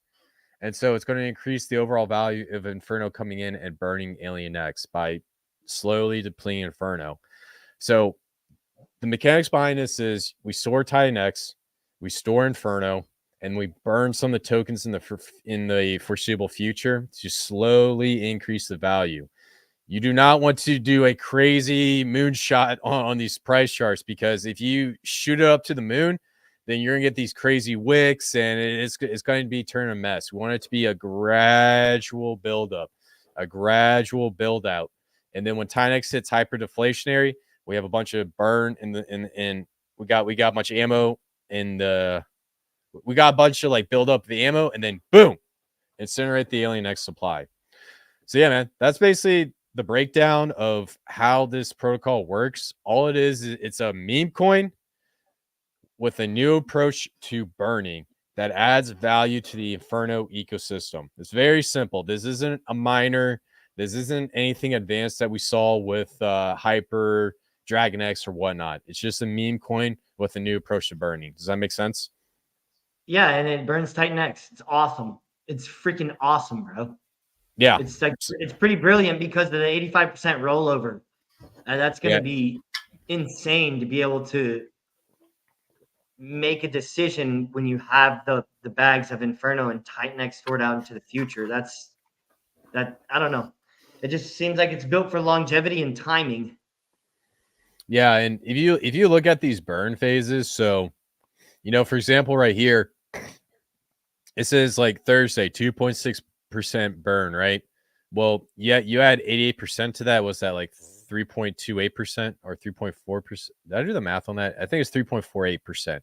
And so it's going to increase the overall value of Inferno coming in and burning AlienX by slowly depleting Inferno. So the mechanics behind this is we store TitanX, we store Inferno, and we burn some of the tokens in the foreseeable future to slowly increase the value. You do not want to do a crazy moonshot on these price charts because if you shoot it up to the moon, then you're going to get these crazy wicks and it's going to be turning a mess. We want it to be a gradual buildup, a gradual build out. And then when TitanX hits hyper deflationary, we have a bunch of burn in we got a bunch of ammo we got a bunch of like build up the ammo and then boom, incinerate the AlienX supply. So yeah, man, that's basically the breakdown of how this protocol works. All it is it's a meme coin with a new approach to burning that adds value to the Inferno ecosystem. It's very simple. This isn't a miner. This isn't anything advanced that we saw with Hyper, DragonX, or whatnot. It's just a meme coin with a new approach to burning. Does that make sense? Yeah, and it burns TitanX. It's awesome. It's freaking awesome, bro. Yeah. It's like it's pretty brilliant because of the 85% rollover. That's going to be insane to be able to make a decision when you have the bags of Inferno and TitanX stored out into the future. That I don't know. It just seems like it's built for longevity and timing. Yeah, and if you look at these burn phases, so for example, right here, it says like Thursday, 2.6% burn, right? Well, yeah, you add 88% to that. Was that like 3.28% or 3.4%? Did I do the math on that? I think it's 3.48%.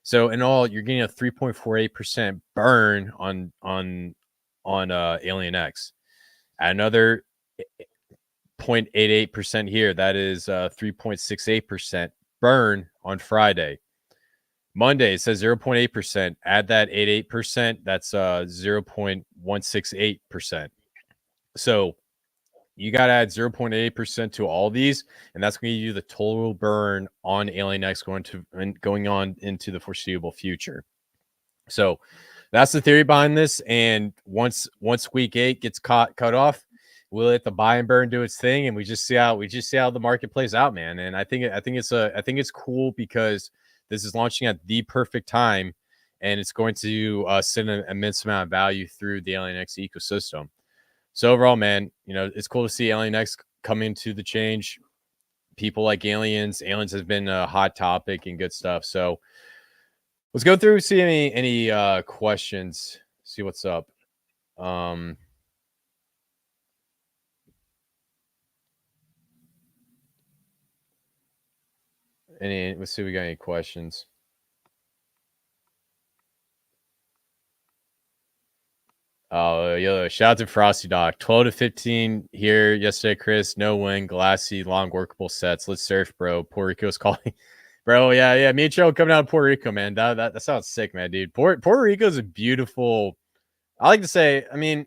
So in all, you're getting a 3.48% burn on AlienX. Another 0.88% here. That is 3.68% burn on Friday. Monday, it says 0.8%. Add that 88%. That's 0.168%. So you got to add 0.8% to all these, and that's going to give you the total burn on AlienX going on into the foreseeable future. So that's the theory behind this. And once week 8 gets cut off, we'll let the buy and burn do its thing, and we just see how the market plays out, man. And I think it's cool because this is launching at the perfect time, and it's going to send an immense amount of value through the AlienX ecosystem. So overall, man, it's cool to see AlienX come into the change. People like Aliens has been a hot topic and good stuff. So let's go through, see any questions, see what's up. Let's see if we got any questions. Oh, yo, shout out to Frosty Dog. 12 to 15 here yesterday, Chris. No win, glassy, long workable sets. Let's surf, bro. Puerto Rico's calling. Bro, yeah. Me and Joe coming out of Puerto Rico, man. That sounds sick, man, dude. Puerto Rico is a beautiful, I like to say, I mean,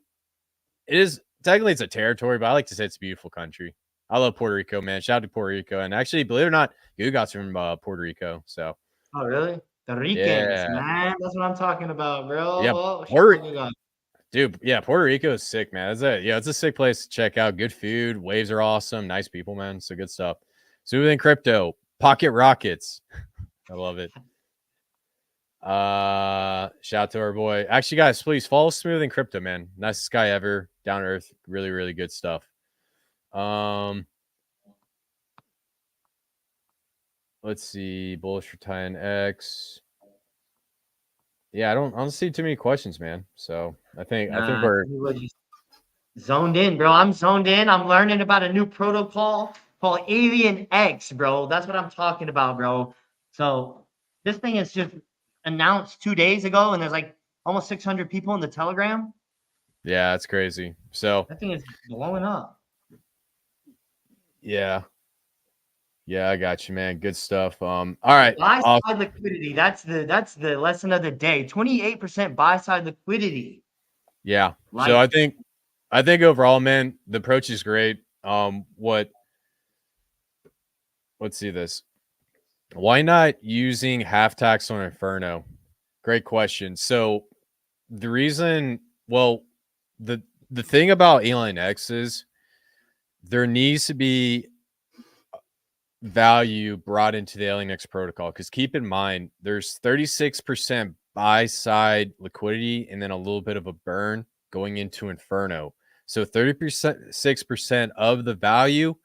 it is technically it's a territory, but I like to say it's a beautiful country. I love Puerto Rico, man. Shout out to Puerto Rico. And actually, believe it or not, Gugat's from Puerto Rico. So Oh, really? The Ricans, yeah. man. That's what I'm talking about, bro. Yeah. Oh, Dude, yeah, Puerto Rico is sick, man. It's a sick place to check out. Good food, waves are awesome, nice people, man. So good stuff. Smooth in crypto, pocket rockets. I love it. Shout out to our boy. Actually, guys, please follow Smooth in crypto, man. Nicest guy ever. Down to earth. Really, really good stuff. Let's see. Bullish for TitanX. Yeah, I don't see too many questions, man. So I think we're zoned in, bro. I'm zoned in. I'm learning about a new protocol called AlienX, bro. That's what I'm talking about, bro. So this thing is just announced 2 days ago, and there's like almost 600 people in the Telegram. yeah, that's crazy. So that thing is blowing up. Yeah, I got you, man. Good stuff. All right. Buy side liquidity. That's the lesson of the day. 28% buy side liquidity. Yeah. So I think overall, man, the approach is great. Let's see this. Why not using half tax on Inferno? Great question. So the reason, well, the thing about AlienX is there needs to be value brought into the AlienX protocol, because keep in mind there's 36% buy side liquidity and then a little bit of a burn going into Inferno. So 36% of the value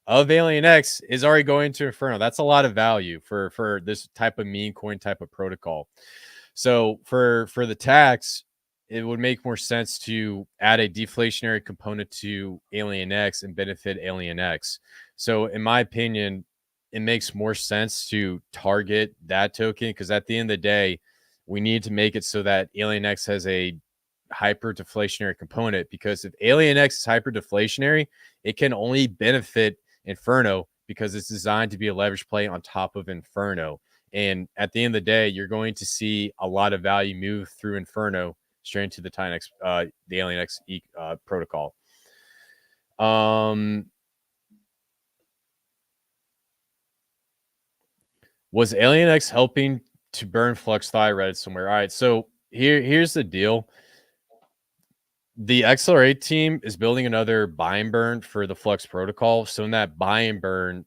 of AlienX is already going to Inferno. That's a lot of value for this type of meme coin type of protocol. So for the tax, it would make more sense to add a deflationary component to AlienX and benefit AlienX. So in my opinion, it makes more sense to target that token, because at the end of the day, we need to make it so that AlienX has a hyper deflationary component, because if AlienX is hyper deflationary, it can only benefit Inferno because it's designed to be a leverage play on top of Inferno. And at the end of the day, you're going to see a lot of value move through Inferno straight into the TitanX, the AlienX protocol. Was AlienX helping to burn Flux Thigh? Reddit somewhere. All right, so here's the deal. The XLR8 team is building another buy and burn for the Flux protocol. So in that buy and burn,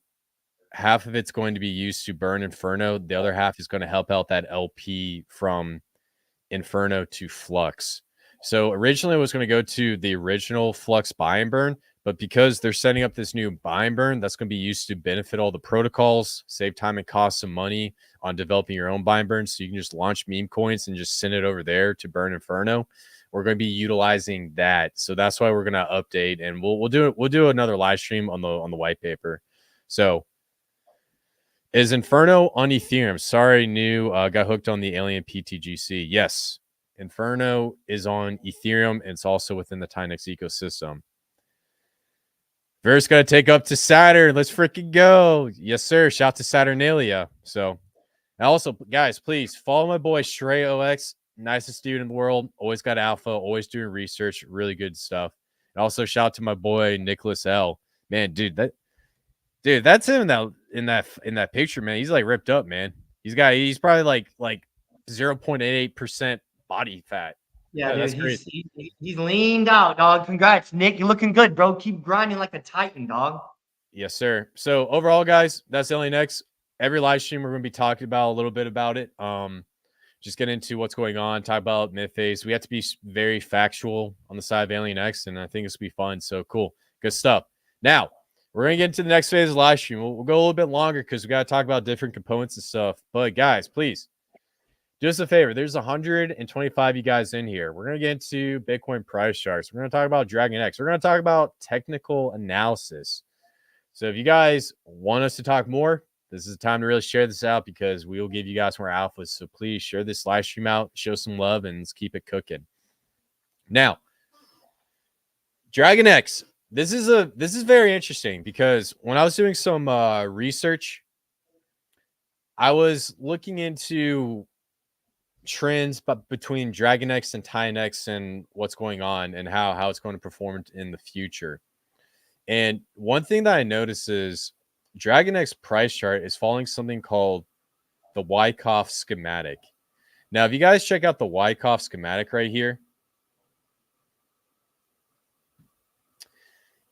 half of it's going to be used to burn Inferno. The other half is going to help out that LP from Inferno to Flux. So originally it was going to go to the original Flux buy and burn, but because they're setting up this new buy and burn, that's going to be used to benefit all the protocols, save time and cost some money on developing your own buy and burn. So you can just launch Memecoins and just send it over there to burn Inferno. We're going to be utilizing that. So that's why we're going to update, and we'll do another live stream on the white paper. So is Inferno on Ethereum? Sorry, new got hooked on the Alien PTGC. Yes, Inferno is on Ethereum, and it's also within the TitanX ecosystem. Verse got to take up to Saturn. Let's freaking go. Yes, sir. Shout to Saturnalia. So, and also, guys, please follow my boy Shrey OX. Nicest dude in the world. Always got alpha. Always doing research. Really good stuff. And also, shout out to my boy Nicholas L. Man, dude, that's him in that picture, man. He's like ripped up, man. He's probably like 0.88% body fat. Yeah, dude, he's leaned out, dog. Congrats, Nick. You're looking good, bro. Keep grinding like a Titan, dog. Yes, sir. So overall, guys, that's AlienX. Every live stream we're going to be talking about a little bit about it. Just get into what's going on, talk about mid-phase. We have to be very factual on the side of AlienX, and I think it's going to be fun. So cool. Good stuff. Now, we're going to get into the next phase of live stream. We'll go a little bit longer because we got to talk about different components and stuff. But guys, please, do us a favor. There's 125 of you guys in here. We're going to get into Bitcoin price charts. We're going to talk about DragonX. We're going to talk about technical analysis. So if you guys want us to talk more, this is the time to really share this out because we will give you guys more alphas. So please share this live stream out, show some love, and let's keep it cooking. Now, DragonX. This is very interesting because when I was doing some research, I was looking into trends but between DragonX and TitanX and what's going on and how it's going to perform in the future. And one thing that I noticed is DragonX price chart is following something called the Wyckoff schematic. Now, if you guys check out the Wyckoff schematic right here,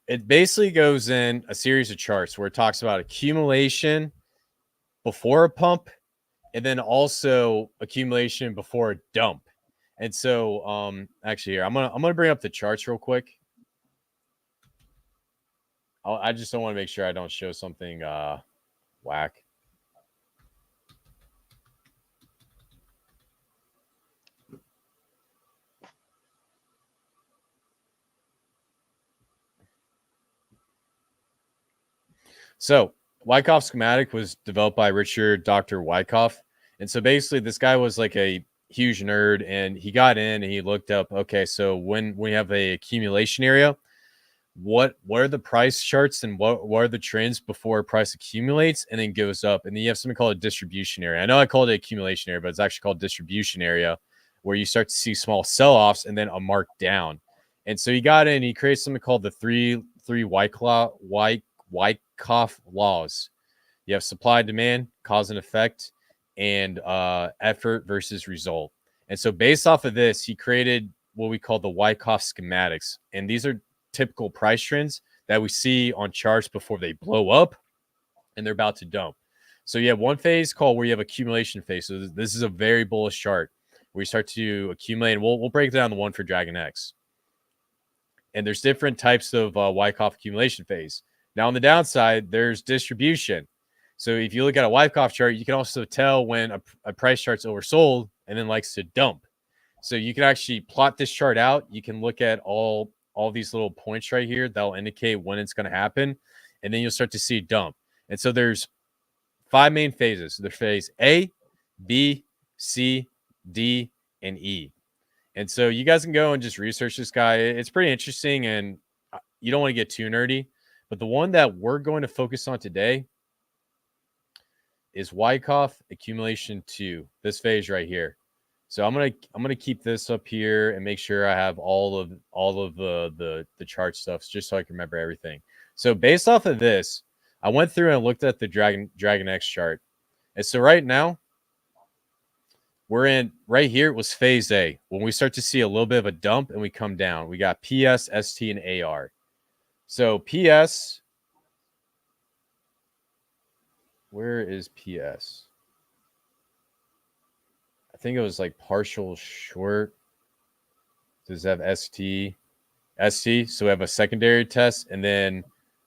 it basically goes in a series of charts where it talks about accumulation before a pump and then also accumulation before a dump. And so actually here, I'm gonna bring up the charts real quick. I just don't want to make sure I don't show something whack. So Wyckoff schematic was developed by Dr. Wyckoff. And so basically this guy was like a huge nerd and he got in and he looked up, okay, so when we have a accumulation area, what are the price charts and what are the trends before price accumulates and then goes up? And then you have something called a distribution area. I know I called it accumulation area, but it's actually called distribution area, where you start to see small sell-offs and then a mark down. And so he got in, he created something called the three Wyckoff laws. You have supply, demand, cause and effect, and effort versus result. And so based off of this, he created what we call the Wyckoff schematics. And these are typical price trends that we see on charts before they blow up and they're about to dump. So you have one phase called where you have accumulation phase. So this is a very bullish chart where you start to accumulate. And we'll break down the one for DragonX. And there's different types of Wyckoff accumulation phase. Now on the downside, there's distribution. So if you look at a Wyckoff chart, you can also tell when a price chart's oversold and then likes to dump. So you can actually plot this chart out. You can look at all these little points right here that'll indicate when it's going to happen. And then you'll start to see a dump. And so there's 5 main phases. There's phase A, B, C, D, and E. And so you guys can go and just research this guy. It's pretty interesting and you don't want to get too nerdy. But the one that we're going to focus on today is Wyckoff accumulation 2, this phase right here. So I'm gonna keep this up here and make sure I have all of the chart stuff just so I can remember everything. So based off of this, I went through and looked at the DragonX chart. And so right now, we're in right here. It was phase A. When we start to see a little bit of a dump and we come down, we got PS, ST, and AR. So PS, where is PS? I think it was like partial short. Does it have ST? ST. So we have a secondary test and then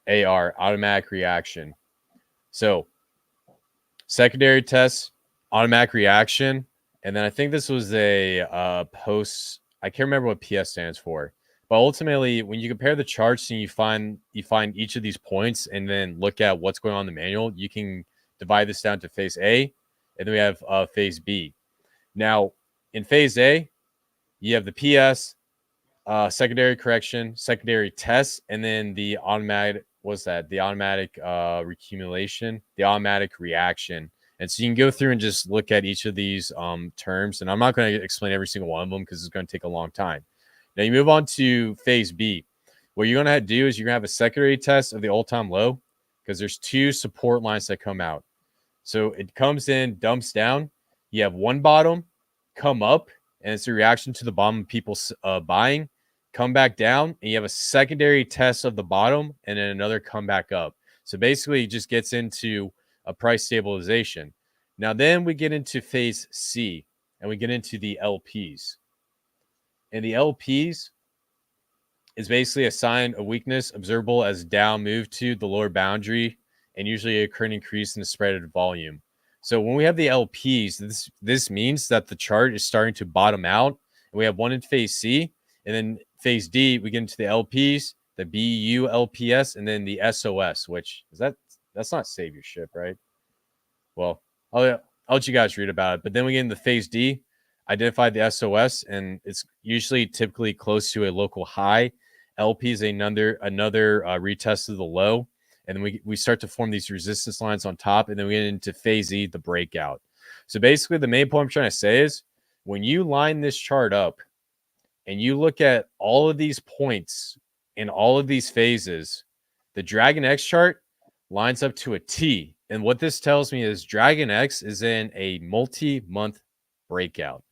AR, automatic reaction. So secondary test, automatic reaction. And then I think this was a post. I can't remember what PS stands for. But ultimately, when you compare the charts and you find each of these points and then look at what's going on in the manual, you can divide this down to phase A, and then we have phase B. Now, in phase A, you have the PS, secondary correction, secondary test, and then the automatic, the automatic recumulation, the automatic reaction. And so you can go through and just look at each of these terms. And I'm not going to explain every single one of them because it's going to take a long time. Now you move on to phase B. What you're going to do is you're going to have a secondary test of the all-time low because there's 2 support lines that come out. So it comes in, dumps down. You have one bottom, come up, and it's a reaction to the bottom of people buying, come back down, and you have a secondary test of the bottom and then another come back up. So basically it just gets into a price stabilization. Now then we get into phase C and we get into the LPs. And the LPs is basically a sign of weakness observable as down move to the lower boundary and usually occur an increase in the spread of volume. So when we have the LPs, this means that the chart is starting to bottom out. And we have one in phase C, and then phase D, we get into the LPs, the BU LPS, and then the SOS, which is that's not saviorship, right? well, I'll let you guys read about it. But then we get into phase D, identify the SOS, and it's usually typically close to a local high. LP is another retest of the low, and then we start to form these resistance lines on top, and then we get into phase E, the breakout. So basically, the main point I'm trying to say is when you line this chart up and you look at all of these points in all of these phases, the DragonX chart lines up to a T. And what this tells me is DragonX is in a multi-month breakout.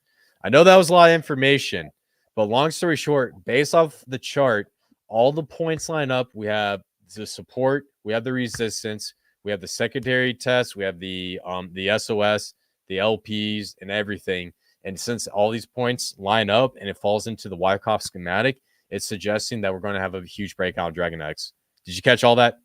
I know that was a lot of information, but long story short, based off the chart, all the points line up. We have the support, we have the resistance, we have the secondary test, we have the SOS, the LPs, and everything. And since all these points line up and it falls into the Wyckoff schematic, it's suggesting that we're going to have a huge breakout of DragonX. Did you catch all that?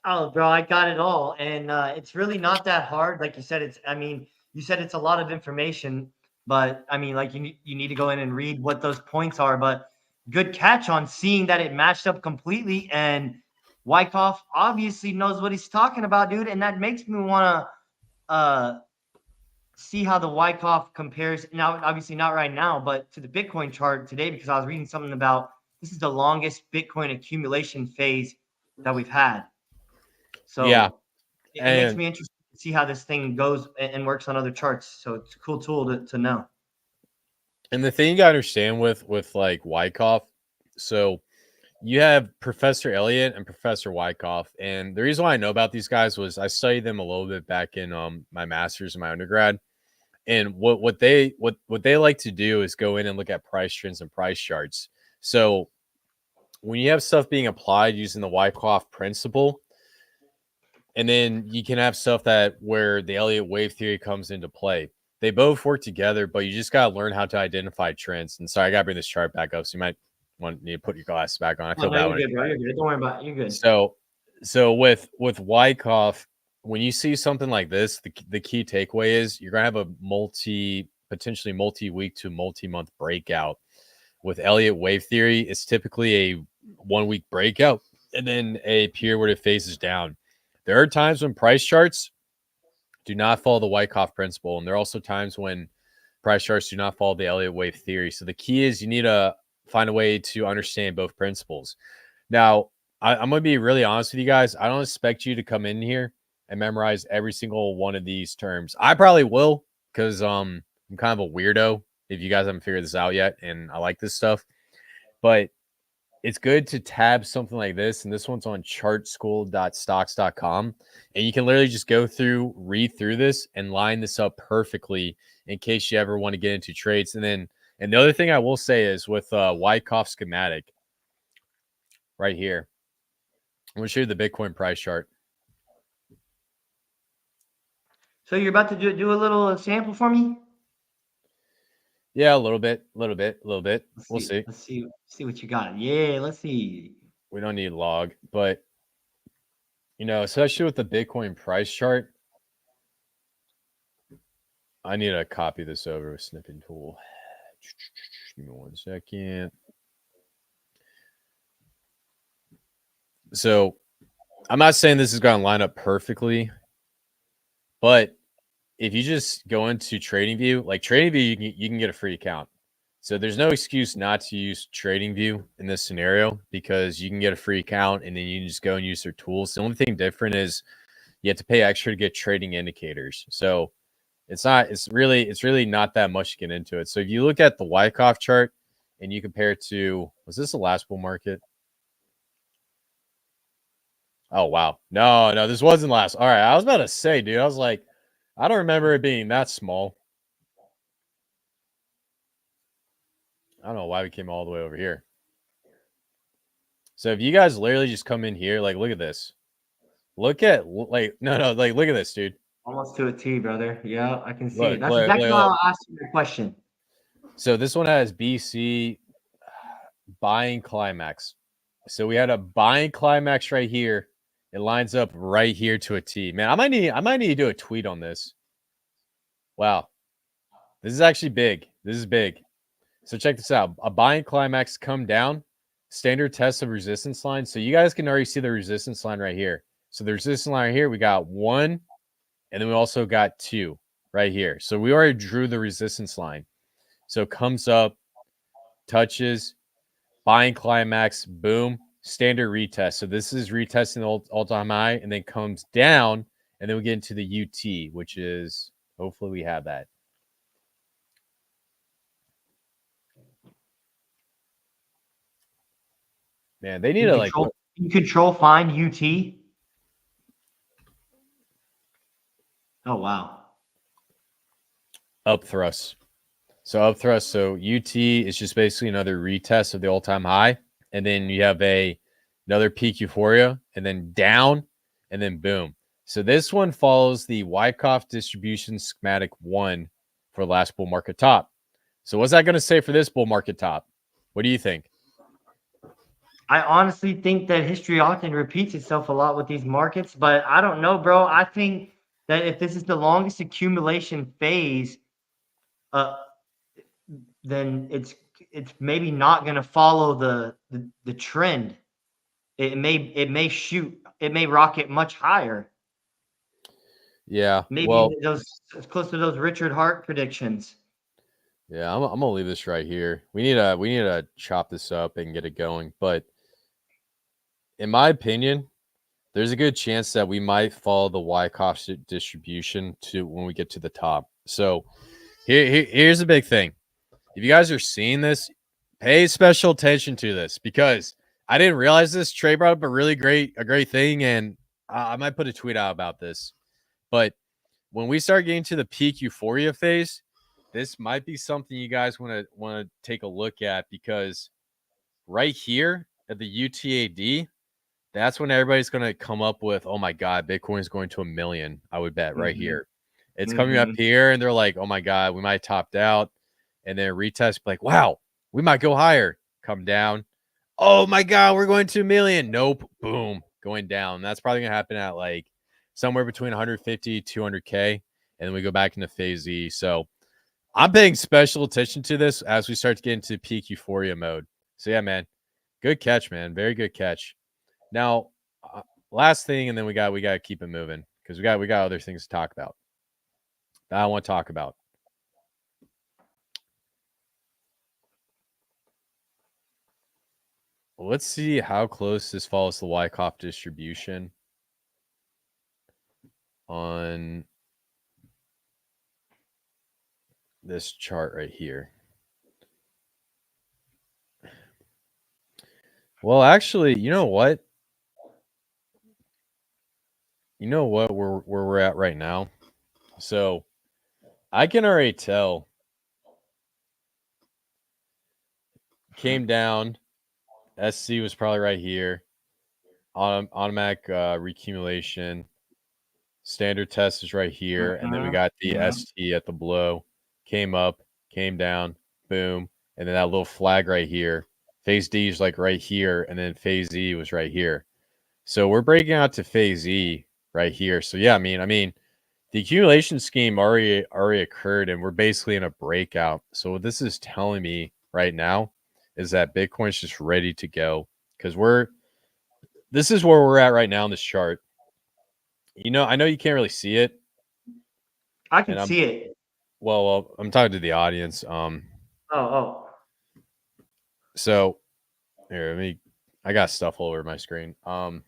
Oh, bro, I got it all. And it's really not that hard. Like you said, you said it's a lot of information, but I mean, like you need to go in and read what those points are. But good catch on seeing that it matched up completely. And Wyckoff obviously knows what he's talking about, dude. And that makes me want to see how the Wyckoff compares. Now, obviously not right now, but to the Bitcoin chart today, because I was reading something about this is the longest Bitcoin accumulation phase that we've had. So yeah, it makes me interested to see how this thing goes and works on other charts. So it's a cool tool to know. And the thing you gotta understand with like Wyckoff, so you have Professor Elliott and Professor Wyckoff, and the reason why I know about these guys was I studied them a little bit back in my master's and my undergrad. And what they like to do is go in and look at price trends and price charts. So when you have stuff being applied using the Wyckoff principle, and then you can have stuff that where the Elliott wave theory comes into play. They both work together, but you just gotta learn how to identify trends. And sorry, I gotta bring this chart back up, so you might need to put your glasses back on. I feel bad. You're good, bro. You're good. Don't worry about it. You're good. So with Wyckoff, when you see something like this, the key takeaway is you're gonna have a potentially multi-week to multi-month breakout. With Elliott wave theory, it's typically a 1 week breakout and then a period where it phases down. There are times when price charts do not follow the Wyckoff principle, and there are also times when price charts do not follow the Elliott wave theory. So the key is you need to find a way to understand both principles. Now, I'm going to be really honest with you guys. I don't expect you to come in here and memorize every single one of these terms. I probably will because I'm kind of a weirdo if you guys haven't figured this out yet, and I like this stuff. But it's good to tab something like this, and this one's on chartschool.stocks.com, and you can literally just go through, read through this, and line this up perfectly in case you ever want to get into trades. And the other thing I will say is with Wyckoff schematic right here, I'm going to show you the Bitcoin price chart. So you're about to do a little sample for me? Yeah, a little bit. We'll see. Let's see what you got. Yeah, let's see. We don't need log, but especially with the Bitcoin price chart, I need to copy this over with snipping tool. Give me 1 second. So I'm not saying this is going to line up perfectly, but if you just go into TradingView, like TradingView, you can get a free account. So there's no excuse not to use TradingView in this scenario because you can get a free account and then you can just go and use their tools. The only thing different is you have to pay extra to get trading indicators. So it's really not that much to get into it. So if you look at the Wyckoff chart and you compare it to, was this the last bull market? Oh, wow. No, this wasn't last. All right. I was about to say, dude, I was like, I don't remember it being that small. I don't know why we came all the way over here. So if you guys literally just come in here, like, look at this. Look at, like, no, like, look at this, dude. Almost to a T, brother. Yeah, I can see it. That's exactly why I asked you the question. So this one has BC buying climax. So we had a buying climax right here. It lines up right here to a T. Man, I might need to do a tweet on this. Wow. This is actually big. This is big. So check this out. A buying climax come down, standard test of resistance line. So you guys can already see the resistance line right here. So the resistance line right here, we got 1, and then we also got 2 right here. So we already drew the resistance line. So it comes up, touches, buying climax, boom, standard retest. So this is retesting the all-time high, and then comes down, and then we get into the UT, which is, hopefully we have that. Man, they need to like control find UT. Oh wow. Up thrust. So up thrust. So UT is just basically another retest of the all-time high, and then you have another peak euphoria, and then down, and then boom. So this one follows the Wyckoff distribution schematic 1 for last bull market top. So what's that going to say for this bull market top? What do you think? I honestly think that history often repeats itself a lot with these markets, but I don't know, bro. I think that if this is the longest accumulation phase, then it's maybe not going to follow the trend. It may rocket much higher. Yeah, Maybe those close to those Richard Hart predictions. Yeah, I'm gonna leave this right here. We need to chop this up and get it going. But in my opinion, there's a good chance that we might follow the Wyckoff distribution to when we get to the top. So here's the big thing. If you guys are seeing this, pay special attention to this, because I didn't realize this. Trey brought up a great thing, and I might put a tweet out about this. But when we start getting to the peak euphoria phase, this might be something you guys want to take a look at, because right here at the UTAD, that's when everybody's going to come up with, oh my God, Bitcoin's going to 1 million. I would bet right here. It's coming up here, and they're like, oh my God, we might have topped out. And then retest, like, wow, we might go higher. Come down. Oh my God, we're going to 1 million. Nope. Boom. Going down. That's probably going to happen at like somewhere between 150, 200K. And then we go back into phase Z. So I'm paying special attention to this as we start to get into peak euphoria mode. So yeah, man, good catch, man. Very good catch. Now, last thing, and then we got to keep it moving, because we got other things to talk about that I want to talk about. Let's see how close this follows the Wyckoff distribution on this chart right here. Well, actually, you know what? Where we're at right now. So I can already tell. Came down. SC was probably right here. Automatic recumulation. Standard test is right here. And then we got the ST at the blow. Came up, came down, boom. And then that little flag right here. Phase D is like right here. And then phase E was right here. So we're breaking out to phase E right here. So yeah, I mean, the accumulation scheme already occurred, and we're basically in a breakout. So what this is telling me right now is that Bitcoin's just ready to go, because this is where we're at right now in this chart. You know, I know you can't really see it. I can see it. Well, I'm talking to the audience. So here, I got stuff all over my screen. Not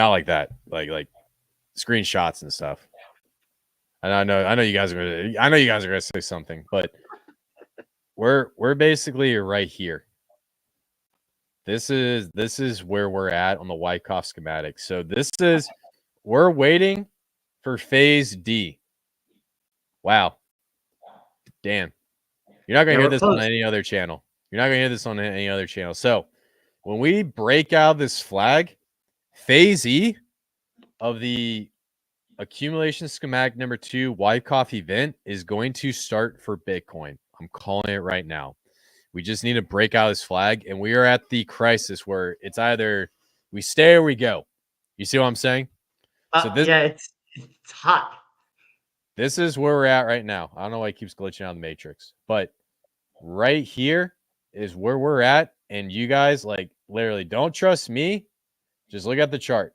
like that, like screenshots and stuff. And I know you guys are gonna say something, but we're basically right here. This is where we're at on the Wyckoff schematic. So we're waiting for phase D. Wow. Damn. You're not gonna hear this on any other channel. So when we break out this flag, phase E of the accumulation schematic number 2 Wyckoff event is going to start for Bitcoin. I'm calling it right now. We just need to break out this flag, and we are at the crisis where it's either we stay or we go. You see what I'm saying? Yeah, it's hot. This is where we're at right now. I don't know why it keeps glitching out of the matrix, but right here is where we're at. And you guys, like, literally don't trust me. Just look at the chart.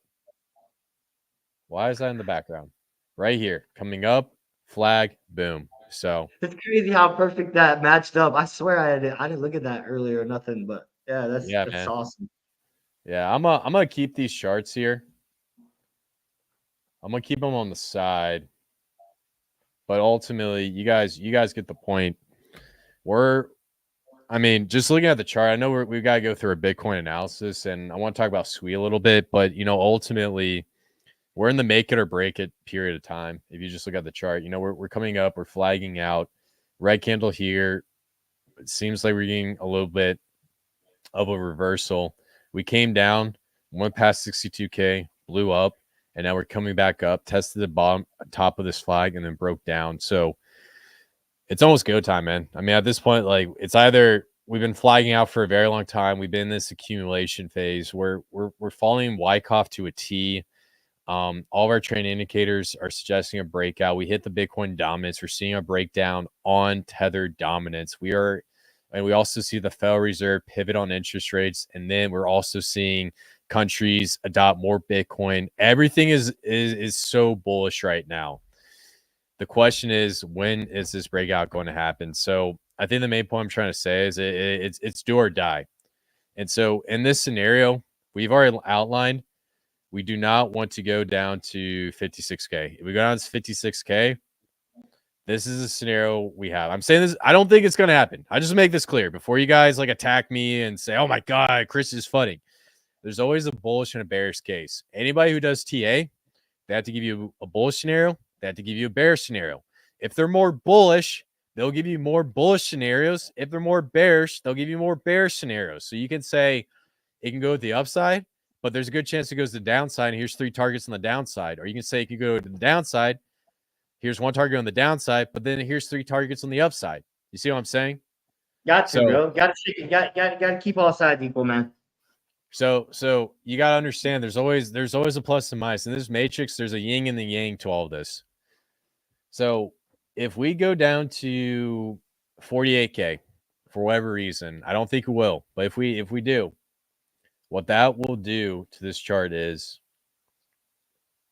Why is that in the background? Right here, coming up, flag, boom. So It's crazy how perfect that matched up. I swear I didn't look at that earlier or nothing, but yeah, yeah, that's man. awesome. Yeah, I'm gonna keep these charts here. I'm gonna keep them on the side, but ultimately, you guys get the point. I mean, just looking at the chart, I know we've got to go through a Bitcoin analysis, and I want to talk about SWE a little bit, but ultimately, we're in the make it or break it period of time. If you just look at the chart, we're coming up, we're flagging out, red candle here. It seems like we're getting a little bit of a reversal. We came down, went past 62K, blew up, and now we're coming back up, tested the top of this flag, and then broke down. So it's almost go time, man. I mean, at this point, like it's either we've been flagging out for a very long time. We've been in this accumulation phase where we're following Wyckoff to a T. All of our trend indicators are suggesting a breakout. We hit the Bitcoin dominance. We're seeing a breakdown on tethered dominance. And we also see the Federal Reserve pivot on interest rates, and then we're also seeing countries adopt more Bitcoin. Everything is so bullish right now. The question is, when is this breakout going to happen? So I think the main point I'm trying to say is it's do or die. And so in this scenario, we've already outlined we do not want to go down to 56K. If we go down to 56K, this is a scenario we have. I'm saying this, I don't think it's going to happen. I just make this clear before you guys like attack me and say, oh my God, Chris is funny. There's always a bullish and a bearish case. Anybody who does TA, they have to give you a bullish scenario. They have to give you a bearish scenario. If they're more bullish, they'll give you more bullish scenarios. If they're more bearish, they'll give you more bearish scenarios. So you can say it can go with the upside, but there's a good chance it goes to the downside. And here's 3 targets on the downside. Or you can say it could go to the downside. Here's 1 target on the downside, but then here's 3 targets on the upside. You see what I'm saying? Got to, So, bro. Got to got to keep all sides equal, man. So you gotta understand there's always a plus and minus. In this matrix, there's a yin and the yang to all of this. So if we go down to 48K for whatever reason, I don't think it will, but if we do, what that will do to this chart is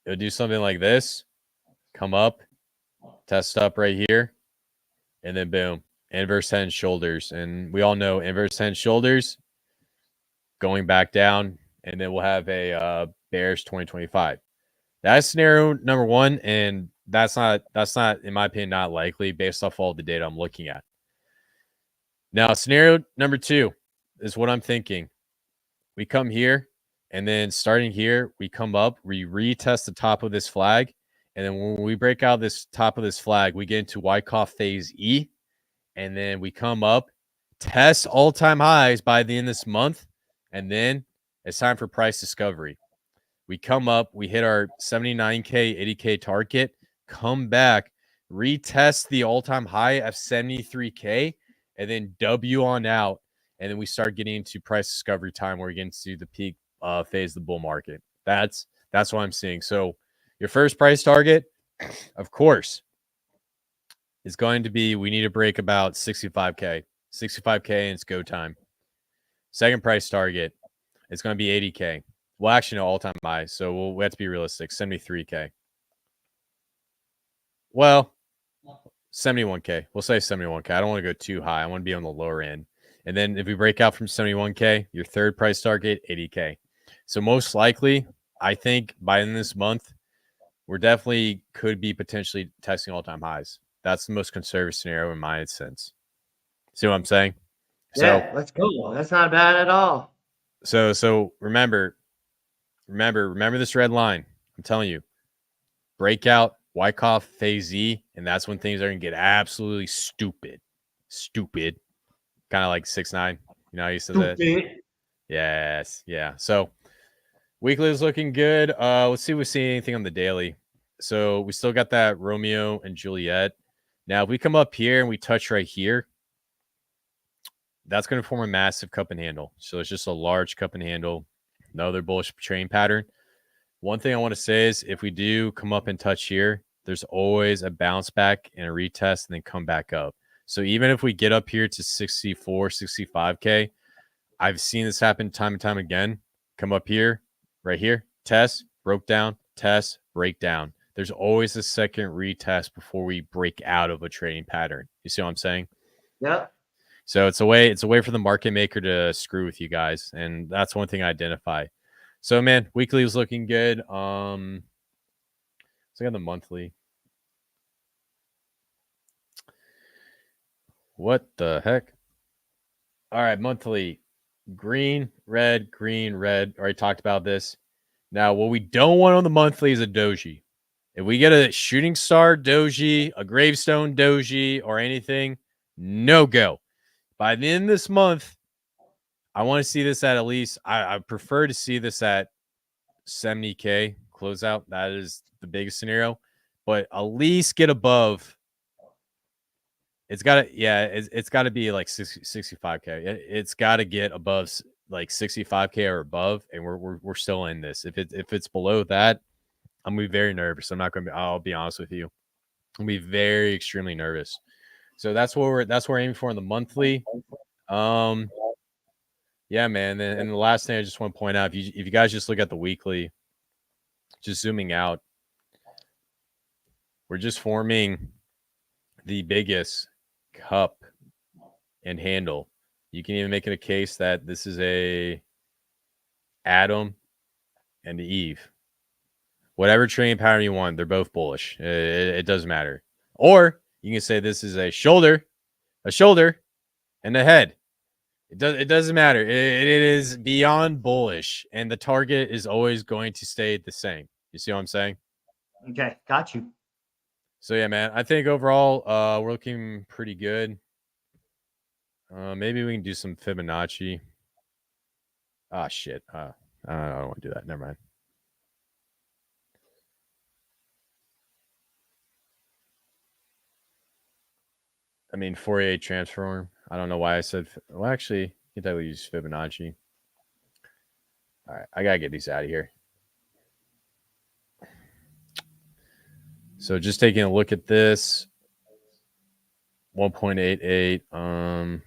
it'll do something like this, come up, test up right here, and then boom, inverse head and shoulders. And we all know inverse head and shoulders going back down, and then we'll have a bearish 2025. That's scenario number 1, and that's not, in my opinion, not likely based off all the data I'm looking at. Now, scenario number 2 is what I'm thinking. We come here, and then starting here, we come up, we retest the top of this flag, and then when we break out this top of this flag, we get into Wyckoff phase E, and then we come up, test all-time highs by the end of this month, and then it's time for price discovery. We come up, we hit our 79K, 80K target, come back, retest the all-time high of 73K, and then W on out. And then we start getting into price discovery time where we get into the peak phase of the bull market. That's what I'm seeing. So your first price target, of course, is going to be we need to break about 65K. 65K and it's go time. Second price target, it's going to be 80K. Well, actually, no, all-time high. So we have to be realistic. 73K. Well, 71K. We'll say 71K. I don't want to go too high. I want to be on the lower end. And then if we break out from 71K, your third price target, 80K. So most likely, I think by the end of this month, we're definitely could be potentially testing all-time highs. That's the most conservative scenario in my sense. See what I'm saying? Yeah, let's go. That's not bad at all. So remember this red line. I'm telling you, breakout, Wyckoff, phase E, and that's when things are going to get absolutely stupid. Stupid. Kind of like 6ix9ine. You know how you said that? Yes. Yeah. So weekly is looking good. Let's see if we see anything on the daily. So we still got that Romeo and Juliet. Now, if we come up here and we touch right here, that's going to form a massive cup and handle. So it's just a large cup and handle. Another bullish train pattern. One thing I want to say is if we do come up and touch here, there's always a bounce back and a retest and then come back up. So even if we get up here to 64, 65K, I've seen this happen time and time again. Come up here, right here, test, broke down, test, breakdown, there's always a second retest before we break out of a trading pattern. You see what I'm saying? Yeah. So it's a way for the market maker to screw with you guys, and that's one thing I identify. So man, weekly is looking good. Let's look at the monthly. What the heck? All right, monthly. Green, red, green, red. Already talked about this. Now, what we don't want on the monthly is a doji. If we get a shooting star doji, a gravestone doji, or anything, no go. By the end of this month, I want to see this at least, I prefer to see this at 70K closeout. That is the biggest scenario. But at least get above. It's got to, yeah, it's got to be like 65K. It's got to get above like 65K or above, and we're still in this. If it's below that, I'm gonna be very nervous. I'm not gonna be. I'll be honest with you. I'm gonna be very extremely nervous. So that's what we're aiming for in the monthly. Yeah, man. And the last thing I just want to point out, if you guys just look at the weekly, just zooming out, we're just forming the biggest cup and handle. You can even make it a case that this is a Adam and Eve. Whatever trading pattern you want, they're both bullish. It doesn't matter. Or you can say this is a shoulder, and a head. It doesn't matter. It is beyond bullish, and the target is always going to stay the same. You see what I'm saying? Okay, got you. So yeah, man. I think overall, we're looking pretty good. Maybe we can do some Fibonacci. Ah, shit. I don't want to do that. Never mind. I mean, Fourier transform. I don't know why I said. Well, actually, you can definitely use Fibonacci. All right, I gotta get these out of here. So just taking a look at this, 1.88.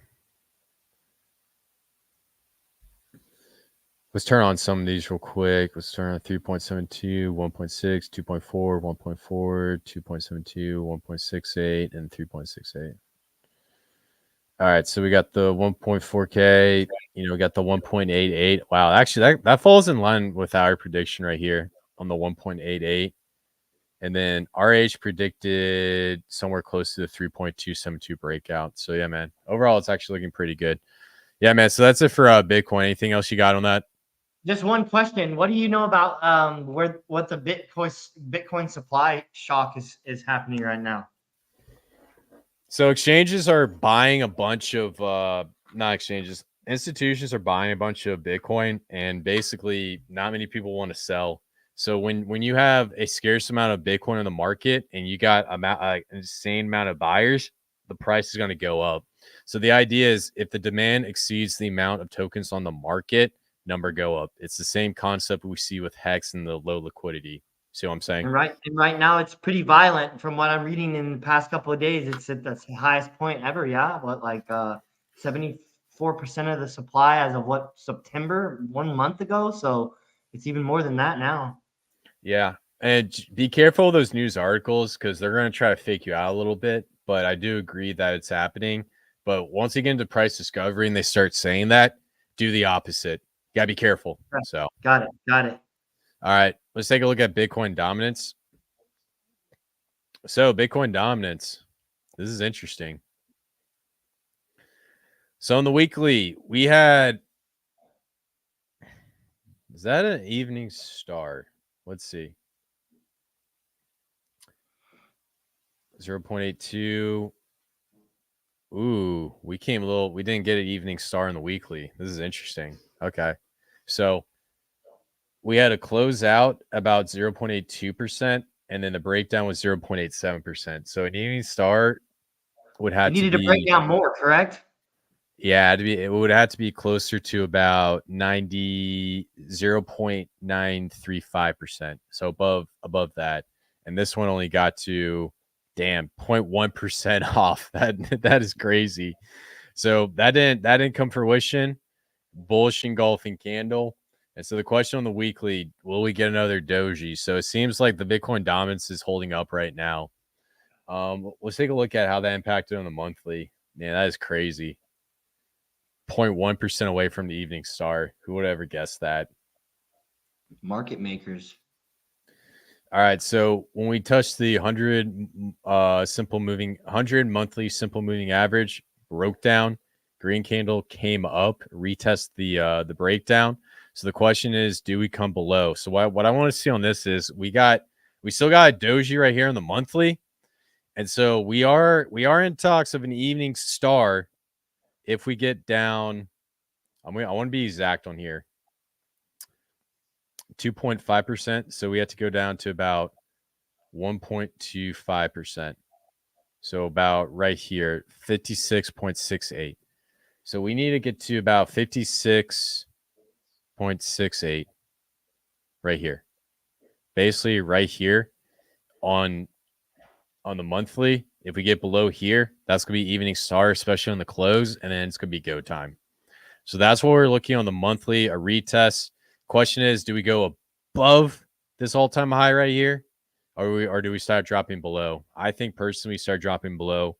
Let's turn on some of these real quick. Let's turn on 3.72, 1.6, 2.4, 1.4, 2.72, 1.68, and 3.68. All right, so we got the 1.4K. We got the 1.88. Wow, actually, that falls in line with our prediction right here on the 1.88. And then RH predicted somewhere close to the 3.272 breakout. So yeah, man. Overall, it's actually looking pretty good. Yeah, man. So that's it for Bitcoin. Anything else you got on that? Just one question. What do you know about what the Bitcoin supply shock is happening right now? So exchanges are buying a bunch of not exchanges. Institutions are buying a bunch of Bitcoin, and basically not many people want to sell. So when you have a scarce amount of Bitcoin in the market and you got an insane amount of buyers, the price is going to go up. So the idea is if the demand exceeds the amount of tokens on the market, number go up. It's the same concept we see with Hex and the low liquidity. See what I'm saying? And right now it's pretty violent. From what I'm reading in the past couple of days, it's at the highest point ever. Yeah, what, like 74% of the supply as of what, September, 1 month ago. So it's even more than that now. Yeah. And be careful of those news articles because they're going to try to fake you out a little bit. But I do agree that it's happening. But once you get into price discovery and they start saying that, do the opposite. You got to be careful. So, Got it. all right, let's take a look at Bitcoin dominance. So, Bitcoin dominance, this is interesting. So, in the weekly, we had, is that an evening star? Let's see. 0.82. Ooh, we didn't get an evening star in the weekly. This is interesting. Okay. So we had a close out about 0.82%, and then the breakdown was 0.87%. So an evening star would have You to needed to break be, down more, correct? yeah, it would have to be closer to about 0.935%. So above that. And this one only got to 0.1% off. That is crazy. So that didn't come fruition. Bullish engulfing candle. And so the question on the weekly, will we get another doji? So it seems like the Bitcoin dominance is holding up right now. Let's take a look at how that impacted on the monthly. Man, that is crazy. 0.1% away from the evening star. Who would ever guess that? Market makers. All right, so when we touched the 100 100 monthly simple moving average, broke down, green candle came up, retest the breakdown. So the question is, do we come below? So what I want to see on this is we still got a doji right here on the monthly. And so we are in talks of an evening star if we get down. I want to be exact on here. 2.5%. So we have to go down to about 1.25%. So about right here, 56.68. So we need to get to about 56.68 right here. Basically right here on the monthly. If we get below here, that's going to be evening star, especially on the close, and then it's going to be go time. So that's what we're looking on the monthly, a retest. Question is, do we go above this all-time high right here? Or do we start dropping below? I think personally we start dropping below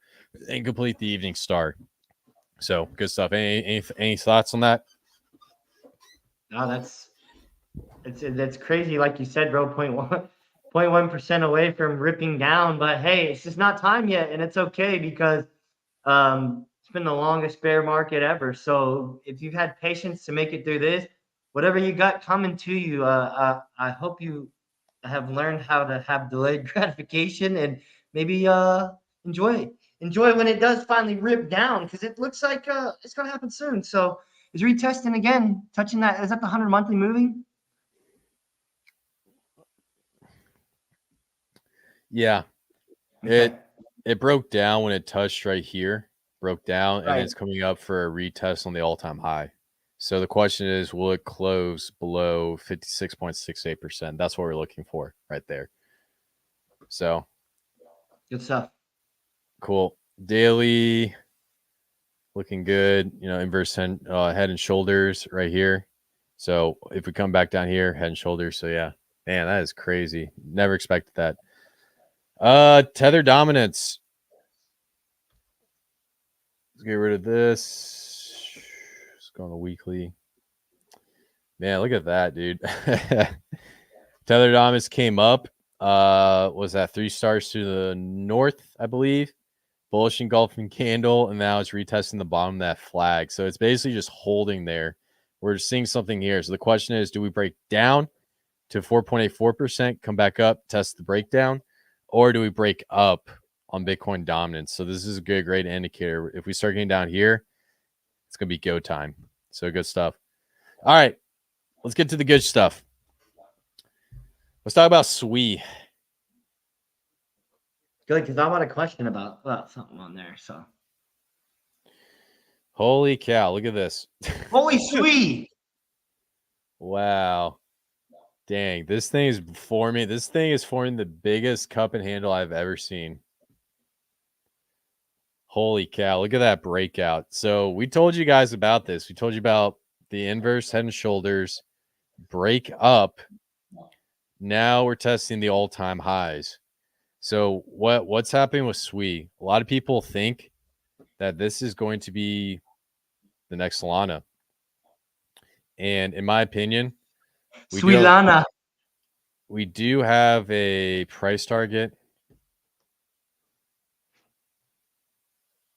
and complete the evening star. So good stuff. Any thoughts on that? No, that's crazy. Like you said, bro, 0.1% away from ripping down. But hey, it's just not time yet, and it's okay because it's been the longest bear market ever. So if you've had patience to make it through this, whatever you got coming to you, I hope you have learned how to have delayed gratification and maybe enjoy when it does finally rip down, because it looks like it's gonna happen soon. So is retesting again, touching that? Is that the 100 monthly moving? Yeah. Okay. It broke down when it touched right here. Broke down, and Right. it's coming up for a retest on the all-time high. So the question is, will it close below 56.68%? That's what we're looking for right there. So Good stuff. cool. Daily looking good. Inverse head and shoulders right here. So if we come back down here, head and shoulders. So yeah, man, that is crazy. Never expected that. Tether dominance. Let's get rid of this. Let's go on the weekly. Man, look at that, dude. Tether dominance came up. Was that 3 stars to the north, I believe? Bullish engulfing candle, and now it's retesting the bottom of that flag. So it's basically just holding there. We're seeing something here. So the question is, do we break down to 4.84%, come back up, test the breakdown, or do we break up on Bitcoin dominance? So this is a great indicator. If we start getting down here, it's going to be go time. So good stuff. All right, let's get to the good stuff. Let's talk about SWE. Good, because I want a question about something on there. So Holy cow, look at this. holy SWE. Wow. Dang, this thing is forming. This thing is forming the biggest cup and handle I've ever seen. Holy cow, look at that breakout. So we told you guys about this. We told you about the inverse head and shoulders break up. Now we're testing the all-time highs. So what's happening with SWE? A lot of people think that this is going to be the next Solana. And in my opinion, we do have a price target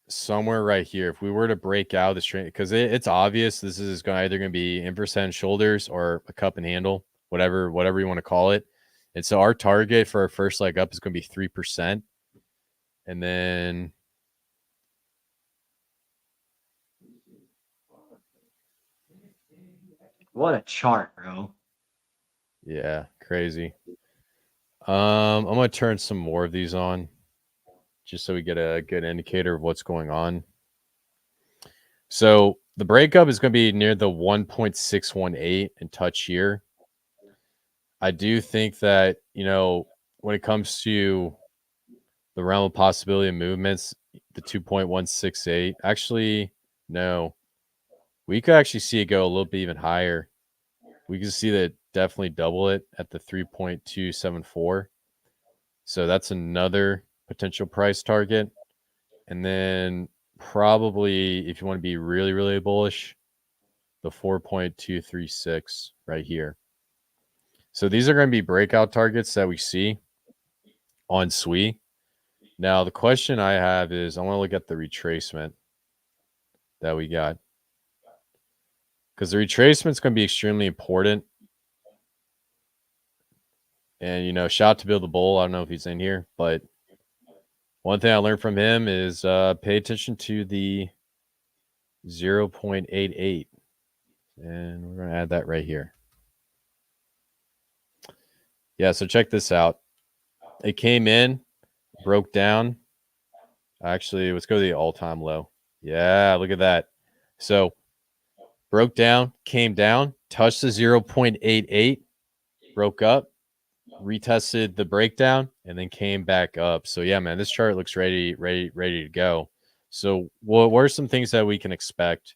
somewhere right here. If we were to break out this trend, because it's obvious this is either going to be inverse head and shoulders or a cup and handle, whatever you want to call it. And so our target for our first leg up is going to be 3%. And then What a chart, bro. yeah, crazy. I'm going to turn some more of these on just so we get a good indicator of what's going on. So the breakup is going to be near the 1.618 and touch here. I do think that, when it comes to the realm of possibility of movements, the 2.168, actually, no, we could actually see it go a little bit even higher. we can see that definitely double it at the 3.274. So that's another potential price target. And then probably if you want to be really, really bullish, the 4.236 right here. So these are going to be breakout targets that we see on SWE. Now, the question I have is I want to look at the retracement that we got, because the retracement is going to be extremely important. And, you know, shout out to Bill the Bull. I don't know if he's in here, but one thing I learned from him is pay attention to the 0.88. And we're going to add that right here. Yeah, so check this out. It came in, broke down. Actually, let's go to the all-time low. Yeah, look at that. So broke down, came down, touched the 0.88, broke up, retested the breakdown, and then came back up. So yeah, man, this chart looks ready to go. So what are some things that we can expect?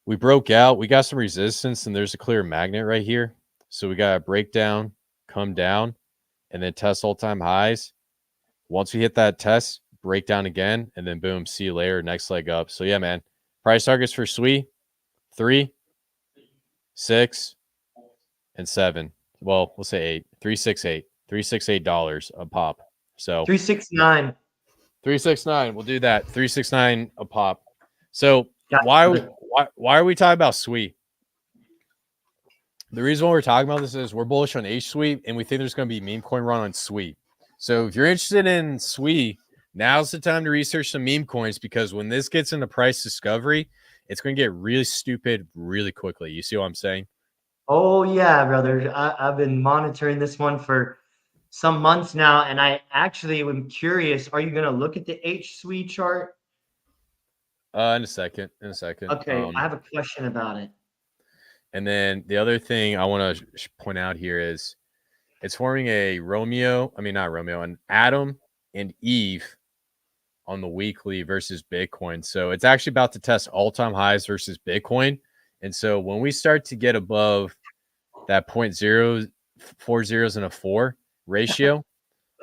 We broke out, we got some resistance, and there's a clear magnet right here. So we got a breakdown, come down, and then test all-time highs. Once we hit that test, break down again, and then boom, see you later, next leg up. So yeah, man, price targets for SWE, 3, 6, and 7. Well, we'll say 8. $368 a pop. So 369. 369. We'll do that. 369 a pop. So why are we talking about SWE? The reason why we're talking about this is we're bullish on HSWE, and we think there's going to be Memecoin run on SWE. So if you're interested in SWE, now's the time to research some meme coins, because when this gets into price discovery, it's going to get really stupid really quickly. You see what I'm saying? Oh yeah, brother. I've been monitoring this one for some months now, and I actually am curious. Are you gonna look at the HSWE chart? In a second. Okay, I have a question about it. And then the other thing I want to point out here is it's forming a an Adam and Eve on the weekly versus Bitcoin. So it's actually about to test all-time highs versus Bitcoin. And so when we start to get above that 0.04 zeros and a 4 ratio,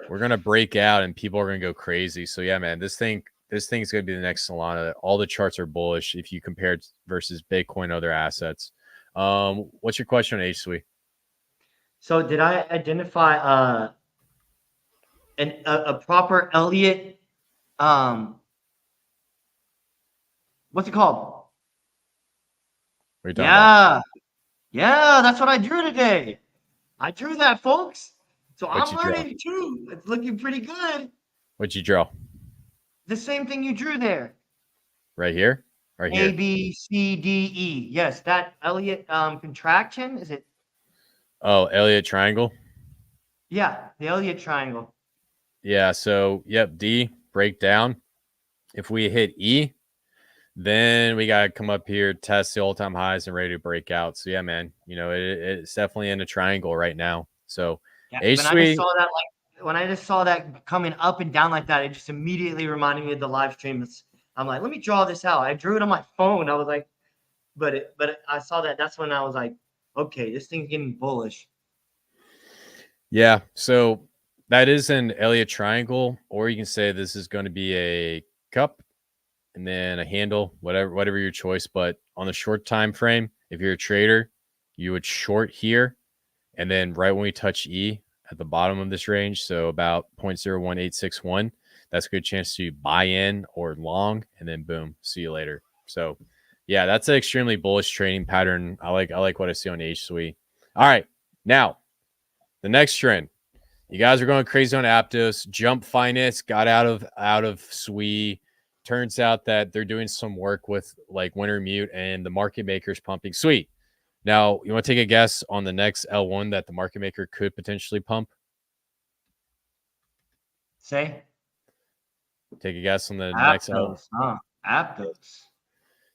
we're going to break out and people are going to go crazy. So yeah, man, this thing's going to be the next Solana. All the charts are bullish if you compare it versus Bitcoin and other assets. What's your question on HSWE? So did I identify a proper Elliott what's it called? What are you talking about? Yeah, that's what I drew today. I drew that, folks. So What'd I'm you draw? learning too. It's looking pretty good. What'd you draw? The same thing you drew there. Right here? Right here. A, B, C, D, E. Yes, that Elliott contraction, is it? Oh, Elliott triangle? Yeah, the Elliott triangle. Yeah, so, yep, D, break down. If we hit E, then we got to come up here, test the all-time highs, and ready to break out. So, yeah, man, you know, it's definitely in a triangle right now. So, Yeah, HSWE, when I just saw that coming up and down like that, it just immediately reminded me of the live stream. I'm like, let me draw this out. I drew it on my phone. I was like, but I saw that. That's when I was like, okay, this thing's getting bullish. yeah, so that is an Elliott triangle, or you can say this is going to be a cup and then a handle, whatever your choice. But on the short time frame, if you're a trader, you would short here, and then right when we touch E at the bottom of this range, so about 0.01861, that's a good chance to buy in or long, and then boom, see you later. So yeah, that's an extremely bullish trading pattern. I like what I see on HSWE. All right, now the next trend. You guys are going crazy on Aptos. Jump Finance got out of SWE. Turns out that they're doing some work with like Wintermute and the market makers pumping. Sweet. Now, you want to take a guess on the next L1 that the market maker could potentially pump? Say? Take a guess on the next L1. Aptos, huh? Aptos.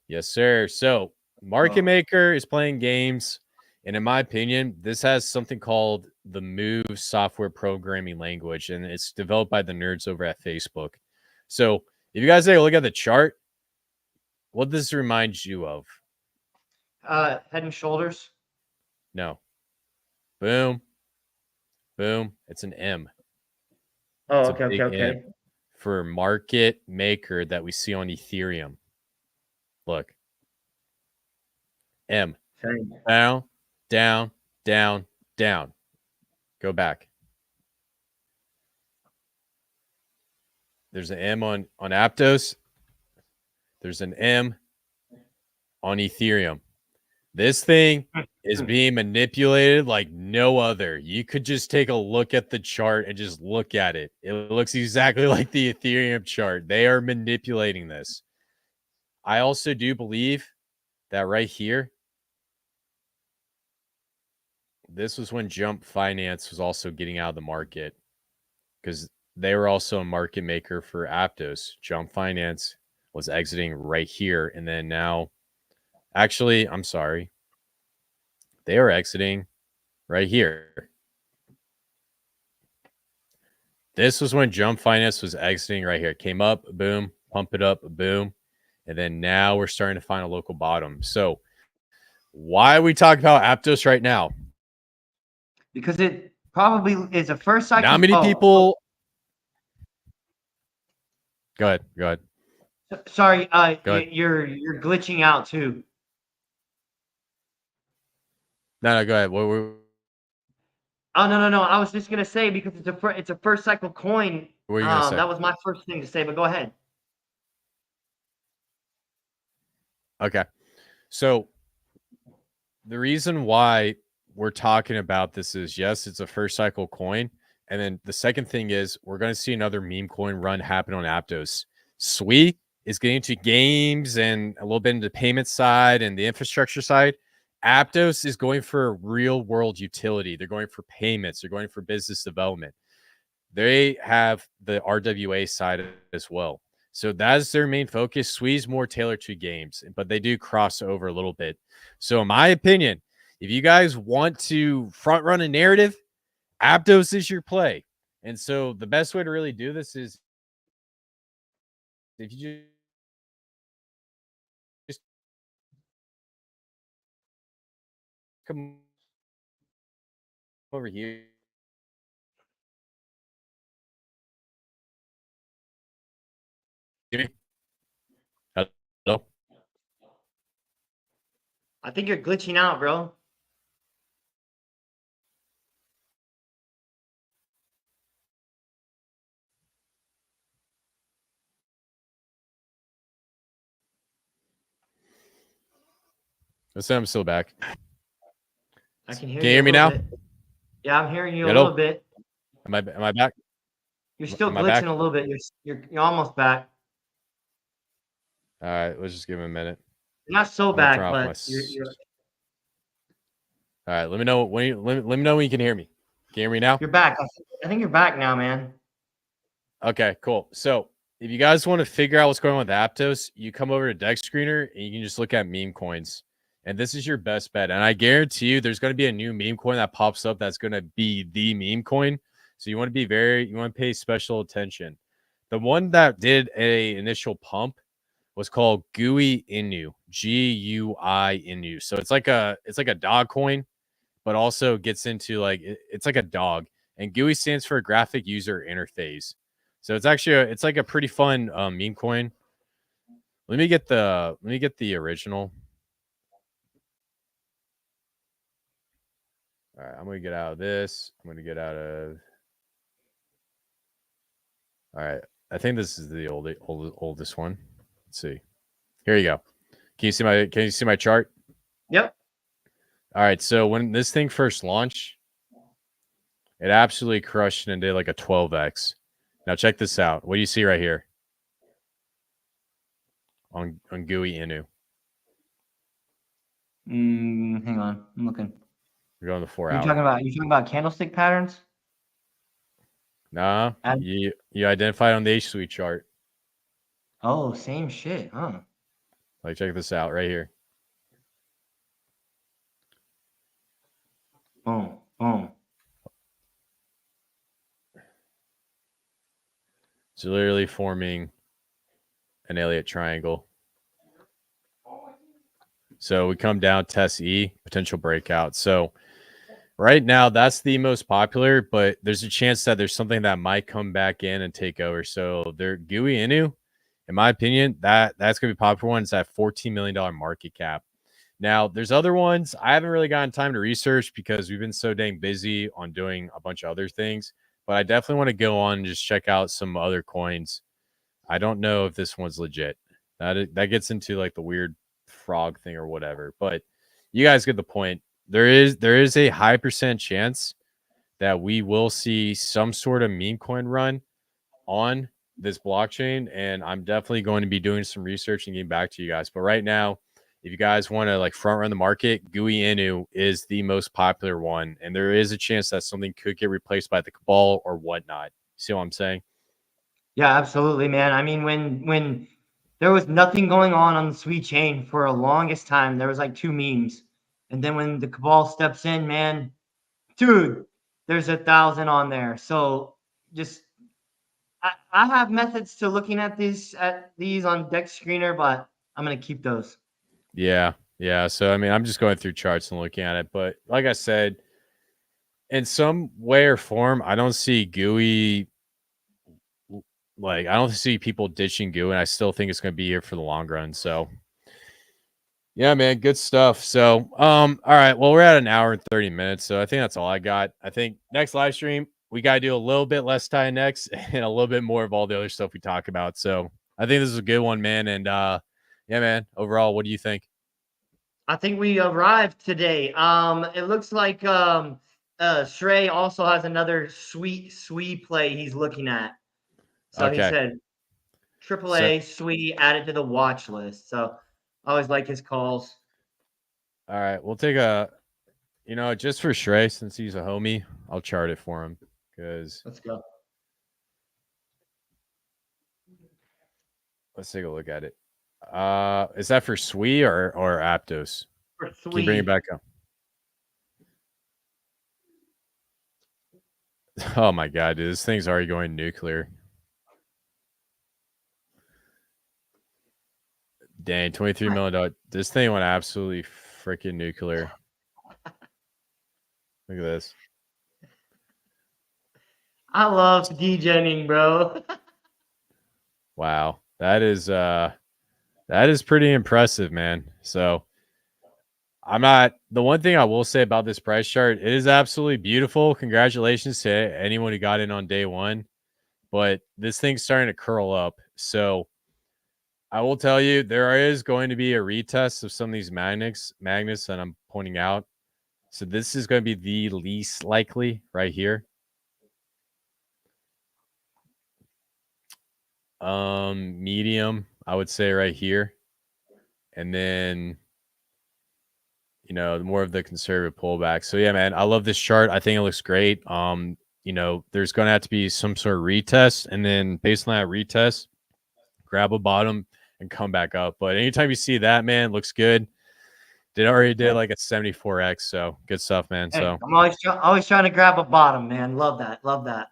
Yes, sir. So, market maker is playing games. And in my opinion, this has something called the Move software programming language, and it's developed by the nerds over at Facebook. So if you guys take a look at the chart, what does this remind you of? Head and Shoulders. No. Boom. Boom. It's an M. Oh, It's a big M for market maker that we see on Ethereum. Look. M. Same. Down, down, down, down. Go back. There's an M on Aptos. There's an M on Ethereum. This thing is being manipulated like no other. You could just take a look at the chart and just look at it. It looks exactly like the Ethereum chart. They are manipulating this. I also do believe that right here, this was when Jump Finance was also getting out of the market because they were also a market maker for Aptos. Jump Finance was exiting right here. And then now, actually, I'm sorry. They are exiting right here. This was when Jump Finance was exiting right here. It came up, boom, pump it up, boom. And then now we're starting to find a local bottom. So why are we talking about Aptos right now? Because it probably is a first cycle. Not many people. Go ahead. Go ahead. Sorry, Go ahead. you're glitching out too. No, go ahead. What were Oh no! I was just gonna say because it's a first cycle coin. you gonna say? That was my first thing to say, but go ahead. Okay. So the reason why we're talking about this is yes, it's a first cycle coin. And then the second thing is we're going to see another meme coin run happen on Aptos. Sui is getting into games and a little bit into the payment side and the infrastructure side. Aptos is going for real world utility. They're going for payments. They're going for business development. They have the RWA side as well. So that's their main focus. Sui's more tailored to games, but they do cross over a little bit. So in my opinion, if you guys want to front run a narrative, Aptos is your play. And so the best way to really do this is if you just come over here. Hello? I think you're glitching out, bro. Let's say I'm still back. I can hear Can you you hear me a now? little bit. Yeah, I'm hearing you a Hello? little bit. Am I back? You're still Am I back? glitching a little bit. You're almost back. All right, let's just give him a minute. You're not so I'm gonna turn back, off my. but you're All right, let me know when let me know when you can hear me. Can you hear me now? you're back. I think you're back now, man. Okay, cool. So if you guys want to figure out what's going on with Aptos, you come over to Dex Screener and you can just look at meme coins. And this is your best bet. And I guarantee you there's going to be a new meme coin that pops up that's going to be the meme coin. So you want to pay special attention. The one that did a initial pump was called GUI Inu, GUI Inu. So it's like a dog coin, but also gets into it's like a dog. And GUI stands for graphic user interface. So it's actually it's like a pretty fun meme coin. Let me get the original. All right, I'm gonna get out of this. I'm gonna get out of. All right, I think this is the oldest one. Let's see. Here you go. Can you see my chart? Yep. All right, so when this thing first launched, it absolutely crushed and did like a 12x. Now check this out. What do you see right here? On GUI Inu. Hang on, I'm looking. We're going to 4 You hour. talking about candlestick patterns? Nah, you identified on the H Suite chart. Oh, same shit, huh? Like check this out right here. Boom, boom. It's literally forming an Elliott triangle. So we come down, test E, potential breakout. So Right now, that's the most popular, but there's a chance that there's something that might come back in and take over. So they're Gooey Inu, in my opinion, that's gonna be a popular one. It's at $14 million market cap. Now, there's other ones. I haven't really gotten time to research because we've been so dang busy on doing a bunch of other things. But I definitely want to go on and just check out some other coins. I don't know if this one's legit. That gets into like the weird frog thing or whatever. But you guys get the point. There is a high percent chance that we will see some sort of meme coin run on this blockchain, and I'm definitely going to be doing some research and getting back to you guys. But right now, if you guys want to like front run the market, Gooey Inu is the most popular one, and there is a chance that something could get replaced by the Cabal or whatnot. See what I'm saying? Yeah, absolutely, man. I mean, when there was nothing going on the sweet chain for a longest time, there was like 2 memes. And then when the cabal steps in, man, dude, there's 1,000 on there. So just I have methods to looking at these on Deck Screener, but I'm gonna keep those. Yeah. Yeah. So I mean, I'm just going through charts and looking at it. But like I said, in some way or form, I don't see Gooey like I don't see people ditching Goo, and I still think it's gonna be here for the long run. So yeah, man, good stuff. So, all right. Well, we're at an hour and 30 minutes. So I think that's all I got. I think next live stream, we got to do a little bit less TitanX and a little bit more of all the other stuff we talk about. So I think this is a good one, man. And yeah, man, overall, what do you think? I think we arrived today. It looks like Shrey also has another sweet play he's looking at. So he Okay. said So, AAA Sweetie added to the watch list. So I always like his calls. all right. We'll take a, just for Shrey, since he's a homie, I'll chart it for him because Let's go. let's take a look at it. Is that for Sui or Aptos? For Can you bring it Sweet. back up? Oh my god, dude, this thing's already going nuclear. Dang, $23 million. This thing went absolutely freaking nuclear. Look at this. I love degenning, bro. Wow. That is pretty impressive, man. So the one thing I will say about this price chart, it is absolutely beautiful. Congratulations to anyone who got in on day one. But this thing's starting to curl up. So I will tell you, there is going to be a retest of some of these magnets that I'm pointing out. So this is going to be the least likely right here. Medium, I would say right here. And then, more of the conservative pullback. So yeah, man, I love this chart. I think it looks great. There's going to have to be some sort of retest, and then based on that retest, grab a bottom and come back up. But anytime you see that, man, looks good. Already did like a 74x, so good stuff, man. Hey, So I'm always trying to grab a bottom, man. Love that. Love that.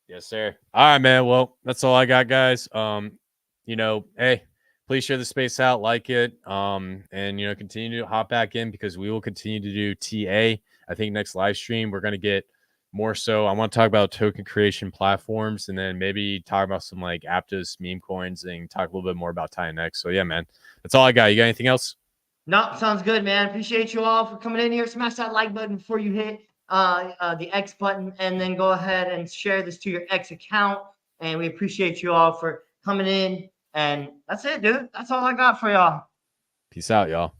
yes, sir. All right, man. Well, that's all I got, guys. Hey, please share the space out, like it, and continue to hop back in because we will continue to do TA. I think next live stream we're gonna get more so. I want to talk about token creation platforms, and then maybe talk about some like Aptos meme coins and talk a little bit more about TitanX. So yeah, man, that's all I got. You got anything else? No, sounds good, man. Appreciate you all for coming in here. Smash that like button before you hit the X button, and then go ahead and share this to your X account. And we appreciate you all for coming in. And that's it, dude. That's all I got for y'all. Peace out, y'all.